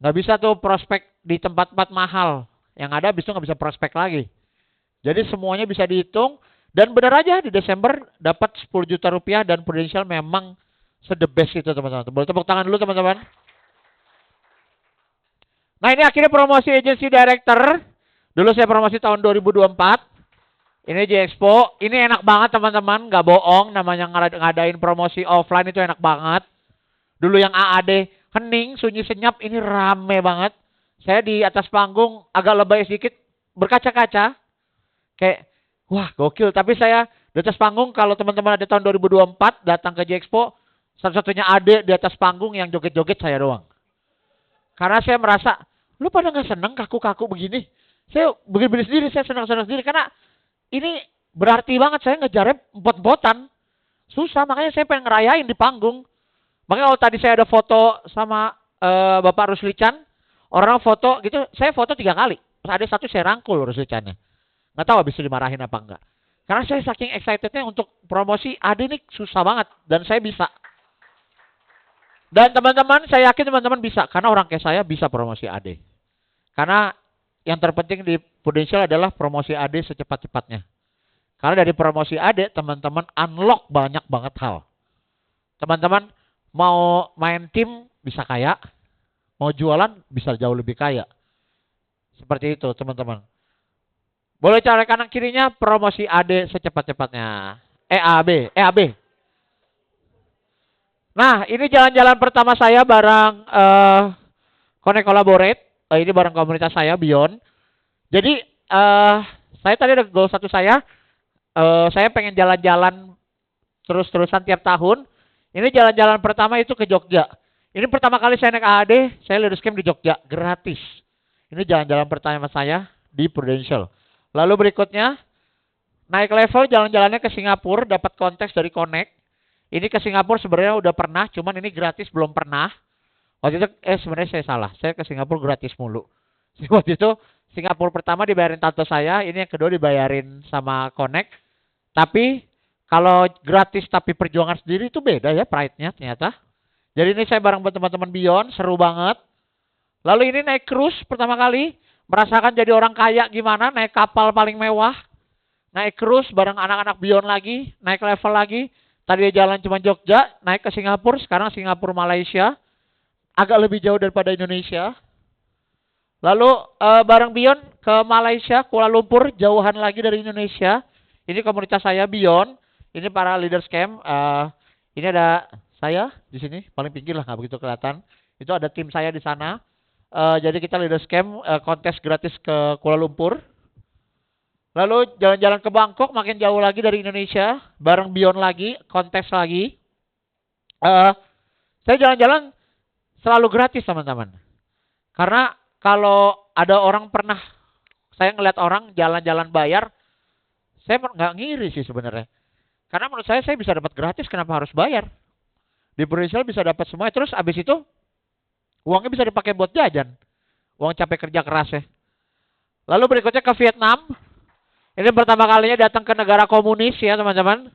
Nggak bisa tuh prospek di tempat-tempat mahal. Yang ada habis itu nggak bisa prospek lagi. Jadi semuanya bisa dihitung. Dan benar aja di Desember dapat 10 juta rupiah dan Prudential memang the best itu teman-teman. Boleh tepuk tangan dulu teman-teman. Nah ini akhirnya promosi agency director. Dulu saya promosi tahun 2024. Ini di Expo. Ini enak banget teman-teman. Nggak bohong. Namanya ngadain promosi offline itu enak banget. Dulu yang AAD hening, sunyi senyap, ini rame banget. Saya di atas panggung agak lebay sedikit, berkaca-kaca. Kayak Wah, gokil. Tapi saya di atas panggung, kalau teman-teman ada tahun 2024 datang ke J-Expo, satu-satunya ade di atas panggung yang joget-joget saya doang. Karena saya merasa, lu pada nggak seneng kaku-kaku begini? Saya begini-begini sendiri, saya senang-senang sendiri. Karena ini berarti banget, saya ngejarnya empot-empotan. Susah, makanya saya pengen ngerayain di panggung. Makanya kalau tadi saya ada foto sama Bapak Ruslican, orang foto gitu, saya foto 3 kali. Terus ada satu saya rangkul Ruslicannya. Nggak tahu habis itu dimarahin apa enggak. Karena saya saking excitednya untuk promosi, Ade ini susah banget. Dan saya bisa. Dan teman-teman, saya yakin teman-teman bisa. Karena orang kayak saya bisa promosi AD. Karena yang terpenting di Prudential adalah promosi AD secepat-cepatnya. Karena dari promosi AD, teman-teman unlock banyak banget hal. Teman-teman mau main tim bisa kaya. Mau jualan bisa jauh lebih kaya. Seperti itu teman-teman. Boleh cari kanan kirinya promosi AD secepat-cepatnya. EAB. Nah, ini jalan-jalan pertama saya bareng Connect Collaborate. Ini bareng komunitas saya, Beyond. Jadi, saya tadi ada goal satu saya. Saya pengen jalan-jalan terus-terusan tiap tahun. Ini jalan-jalan pertama itu ke Jogja. Ini pertama kali saya naik AAD, saya leader camp di Jogja, gratis. Ini jalan-jalan pertama saya di Prudential. Lalu berikutnya, naik level jalan-jalannya ke Singapura, dapat konteks dari Connect. Ini ke Singapura sebenarnya udah pernah, cuman ini gratis belum pernah. Waktu itu, sebenarnya saya salah. Saya ke Singapura gratis mulu. Waktu itu, Singapura pertama dibayarin tante saya, ini yang kedua dibayarin sama Connect. Tapi, kalau gratis tapi perjuangan sendiri itu beda ya pride-nya ternyata. Jadi ini saya bareng teman-teman Beyond, seru banget. Lalu ini naik cruise pertama kali, merasakan jadi orang kaya gimana, naik kapal paling mewah. Naik cruise bareng anak-anak Beyond lagi, naik level lagi. Tadi jalan cuma Jogja, naik ke Singapura, sekarang Singapura Malaysia. Agak lebih jauh daripada Indonesia. Lalu bareng Beyond ke Malaysia, Kuala Lumpur, jauhan lagi dari Indonesia. Ini komunitas saya Beyond. Ini para leaders camp. Ini ada saya di sini, paling pinggir lah, nggak begitu kelihatan. Itu ada tim saya di sana. Jadi kita leaders camp, kontes gratis ke Kuala Lumpur. Lalu jalan-jalan ke Bangkok, makin jauh lagi dari Indonesia, bareng Beyond lagi, kontes lagi. Saya jalan-jalan selalu gratis teman-teman. Karena kalau ada orang pernah, saya ngeliat orang jalan-jalan bayar, saya nggak ngiri sih sebenarnya. Karena menurut saya bisa dapat gratis, kenapa harus bayar? Di Prudential bisa dapat semua, terus abis itu uangnya bisa dipakai buat jajan. Uang capek kerja keras ya. Lalu berikutnya ke Vietnam. Ini pertama kalinya datang ke negara komunis ya teman-teman.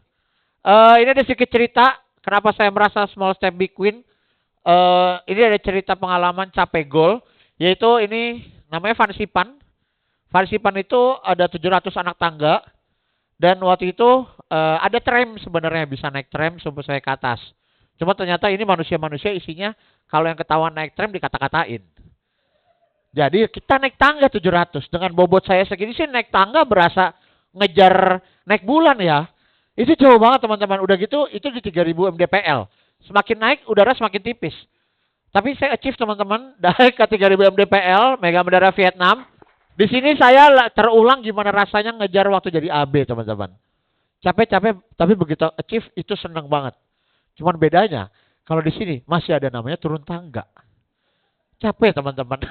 Ini ada sedikit cerita kenapa saya merasa small step big win. Ini ada cerita pengalaman capek goal. Yaitu ini namanya Vansipan. Vansipan itu ada 700 anak tangga. Dan waktu itu ada tram sebenarnya, bisa naik tram sampai saya ke atas. Cuma ternyata ini manusia-manusia isinya kalau yang ketahuan naik tram dikata-katain. Jadi kita naik tangga 700. Dengan bobot saya segini sih naik tangga berasa ngejar naik bulan ya. Itu jauh banget teman-teman. Udah gitu itu di 3000 mdpl. Semakin naik udara semakin tipis. Tapi saya achieve teman-teman dari ke 3000 mdpl Mega Mendarat Vietnam. Di sini saya terulang gimana rasanya ngejar waktu jadi AB teman-teman. Capek-capek tapi begitu achieve itu seneng banget. Cuman bedanya kalau di sini masih ada namanya turun tangga. Capek teman-teman.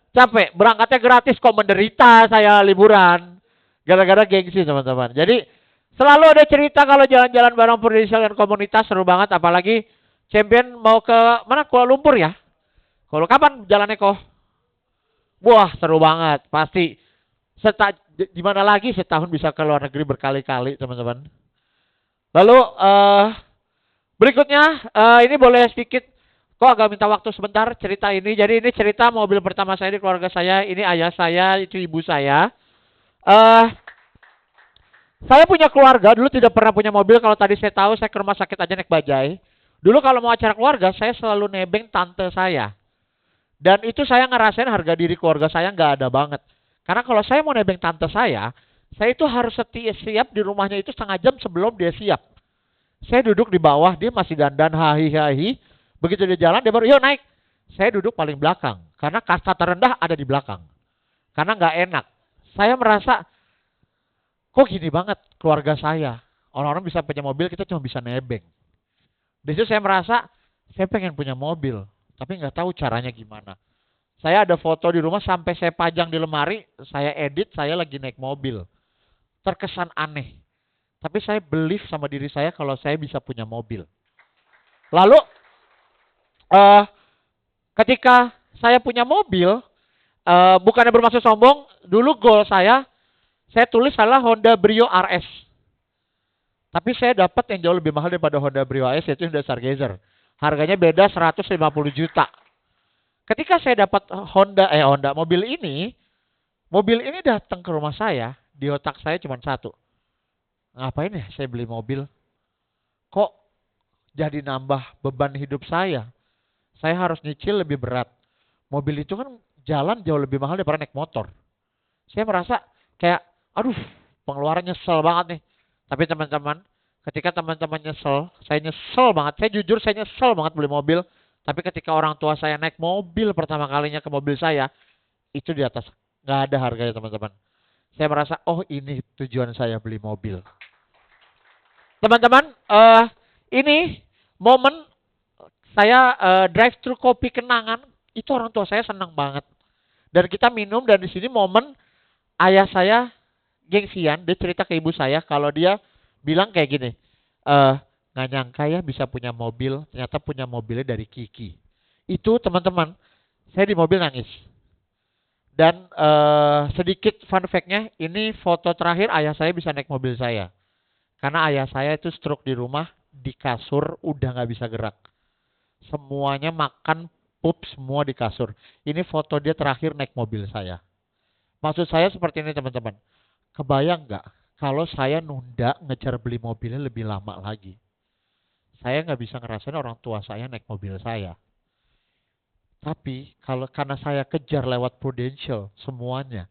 Capek, berangkatnya gratis kok menderita saya liburan. Gara-gara gengsi teman-teman. Jadi selalu ada cerita kalau jalan-jalan bareng Prudential dan komunitas seru banget. Apalagi champion mau ke mana? Kuala Lumpur ya? Kalau kapan jalannya kok? Wah seru banget. Pasti di mana lagi setahun bisa ke luar negeri berkali-kali teman-teman. Lalu berikutnya ini boleh sedikit. Kok agak minta waktu sebentar cerita ini. Jadi ini cerita mobil pertama saya di keluarga saya. Ini ayah saya, itu ibu saya. Saya punya keluarga, dulu tidak pernah punya mobil. Kalau tadi saya tahu, saya ke rumah sakit aja naik bajai. Dulu kalau mau acara keluarga, saya selalu nebeng tante saya. Dan itu saya ngerasain harga diri keluarga saya nggak ada banget. Karena kalau saya mau nebeng tante saya itu harus siap di rumahnya itu setengah jam sebelum dia siap. Saya duduk di bawah, dia masih dandan hahi-hahi. Begitu dia jalan, dia baru, yuk naik. Saya duduk paling belakang. Karena kasta terendah ada di belakang. Karena nggak enak. Saya merasa, kok gini banget keluarga saya. Orang-orang bisa punya mobil, kita cuma bisa nebeng. Di situ saya merasa, saya pengen punya mobil, tapi nggak tahu caranya gimana. Saya ada foto di rumah sampai saya pajang di lemari, saya edit, saya lagi naik mobil. Terkesan aneh. Tapi saya believe sama diri saya kalau saya bisa punya mobil. Lalu, ketika saya punya mobil, bukannya bermaksud sombong, dulu goal saya tulis adalah Honda Brio RS. Tapi saya dapat yang jauh lebih mahal daripada Honda Brio RS, yaitu Honda Stargazer. Harganya beda 150 juta. Ketika saya dapat mobil ini datang ke rumah saya, di otak saya cuma satu. Ngapain ya saya beli mobil? Kok jadi nambah beban hidup saya? Saya harus nyicil lebih berat. Mobil itu kan jalan jauh lebih mahal daripada naik motor. Saya merasa kayak, aduh, pengeluaran nyesel banget nih. Tapi teman-teman, ketika teman-teman nyesel, saya nyesel banget. Saya jujur, saya nyesel banget beli mobil. Tapi ketika orang tua saya naik mobil pertama kalinya ke mobil saya, itu di atas. Nggak ada harganya teman-teman. Saya merasa, oh ini tujuan saya beli mobil. Teman-teman, ini momen saya drive thru kopi kenangan, itu orang tua saya senang banget. Dan kita minum, dan di sini momen ayah saya gengsian, dia cerita ke ibu saya kalau dia bilang kayak gini, nggak nyangka ya bisa punya mobil, ternyata punya mobilnya dari Kiki. Itu teman-teman, saya di mobil nangis. Dan sedikit fun fact-nya, ini foto terakhir ayah saya bisa naik mobil saya. Karena ayah saya itu stroke di rumah, di kasur, udah nggak bisa gerak. Semuanya makan, pup semua di kasur. Ini foto dia terakhir naik mobil saya. Maksud saya seperti ini teman-teman. Kebayang nggak kalau saya nunda ngejar beli mobilnya lebih lama lagi? Saya nggak bisa ngerasain orang tua saya naik mobil saya. Tapi karena saya kejar lewat Prudential semuanya,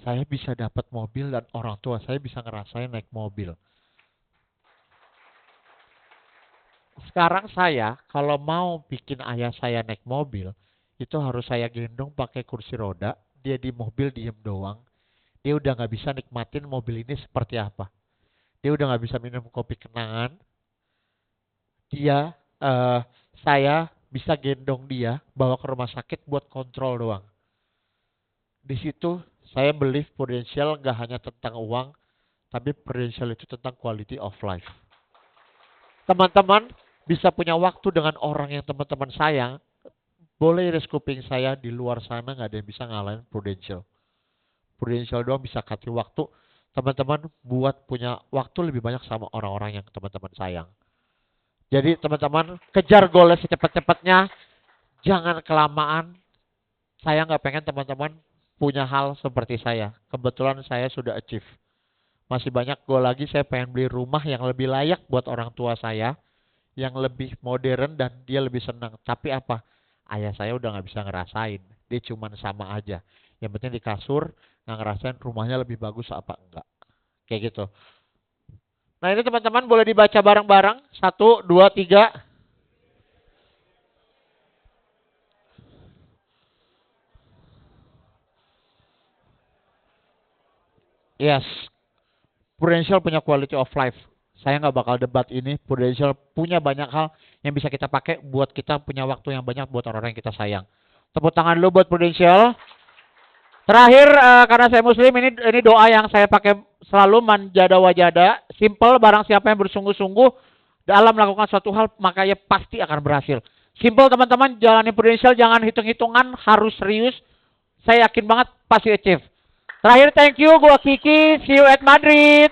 saya bisa dapat mobil dan orang tua saya bisa ngerasain naik mobil. Sekarang saya kalau mau bikin ayah saya naik mobil, itu harus saya gendong pakai kursi roda, dia di mobil diem doang. Dia udah nggak bisa nikmatin mobil ini seperti apa. Dia udah nggak bisa minum kopi kenangan. Saya bisa gendong dia, bawa ke rumah sakit buat kontrol doang. Di situ saya believe Prudential nggak hanya tentang uang, tapi Prudential itu tentang quality of life. Teman-teman bisa punya waktu dengan orang yang teman-teman sayang, boleh iris kuping saya, di luar sana nggak ada yang bisa ngalahin Prudential. Prudential doang bisa kasih waktu teman-teman buat punya waktu lebih banyak sama orang-orang yang teman-teman sayang. Jadi teman-teman kejar goalnya secepat-cepatnya, jangan kelamaan. Saya nggak pengen teman-teman punya hal seperti saya. Kebetulan saya sudah achieve. Masih banyak goal lagi, saya pengen beli rumah yang lebih layak buat orang tua saya, yang lebih modern dan dia lebih senang. Tapi apa? Ayah saya udah nggak bisa ngerasain. Dia cuman sama aja. Yang penting di kasur, nggak ngerasain rumahnya lebih bagus apa enggak. Kayak gitu. Nah ini teman-teman boleh dibaca bareng-bareng. 1, 2, 3. Yes. Prudential punya quality of life. Saya nggak bakal debat ini. Prudential punya banyak hal yang bisa kita pakai buat kita punya waktu yang banyak buat orang-orang yang kita sayang. Tepuk tangan dulu buat Prudential. Terakhir, karena saya muslim, ini doa yang saya pakai selalu, manjada wajada. Simple, barang siapa yang bersungguh-sungguh dalam melakukan suatu hal, makanya pasti akan berhasil. Simple teman-teman, jalani Prudential, jangan hitung-hitungan, harus serius. Saya yakin banget pasti achieve. Terakhir, thank you, gua Kiki, see you at Madrid.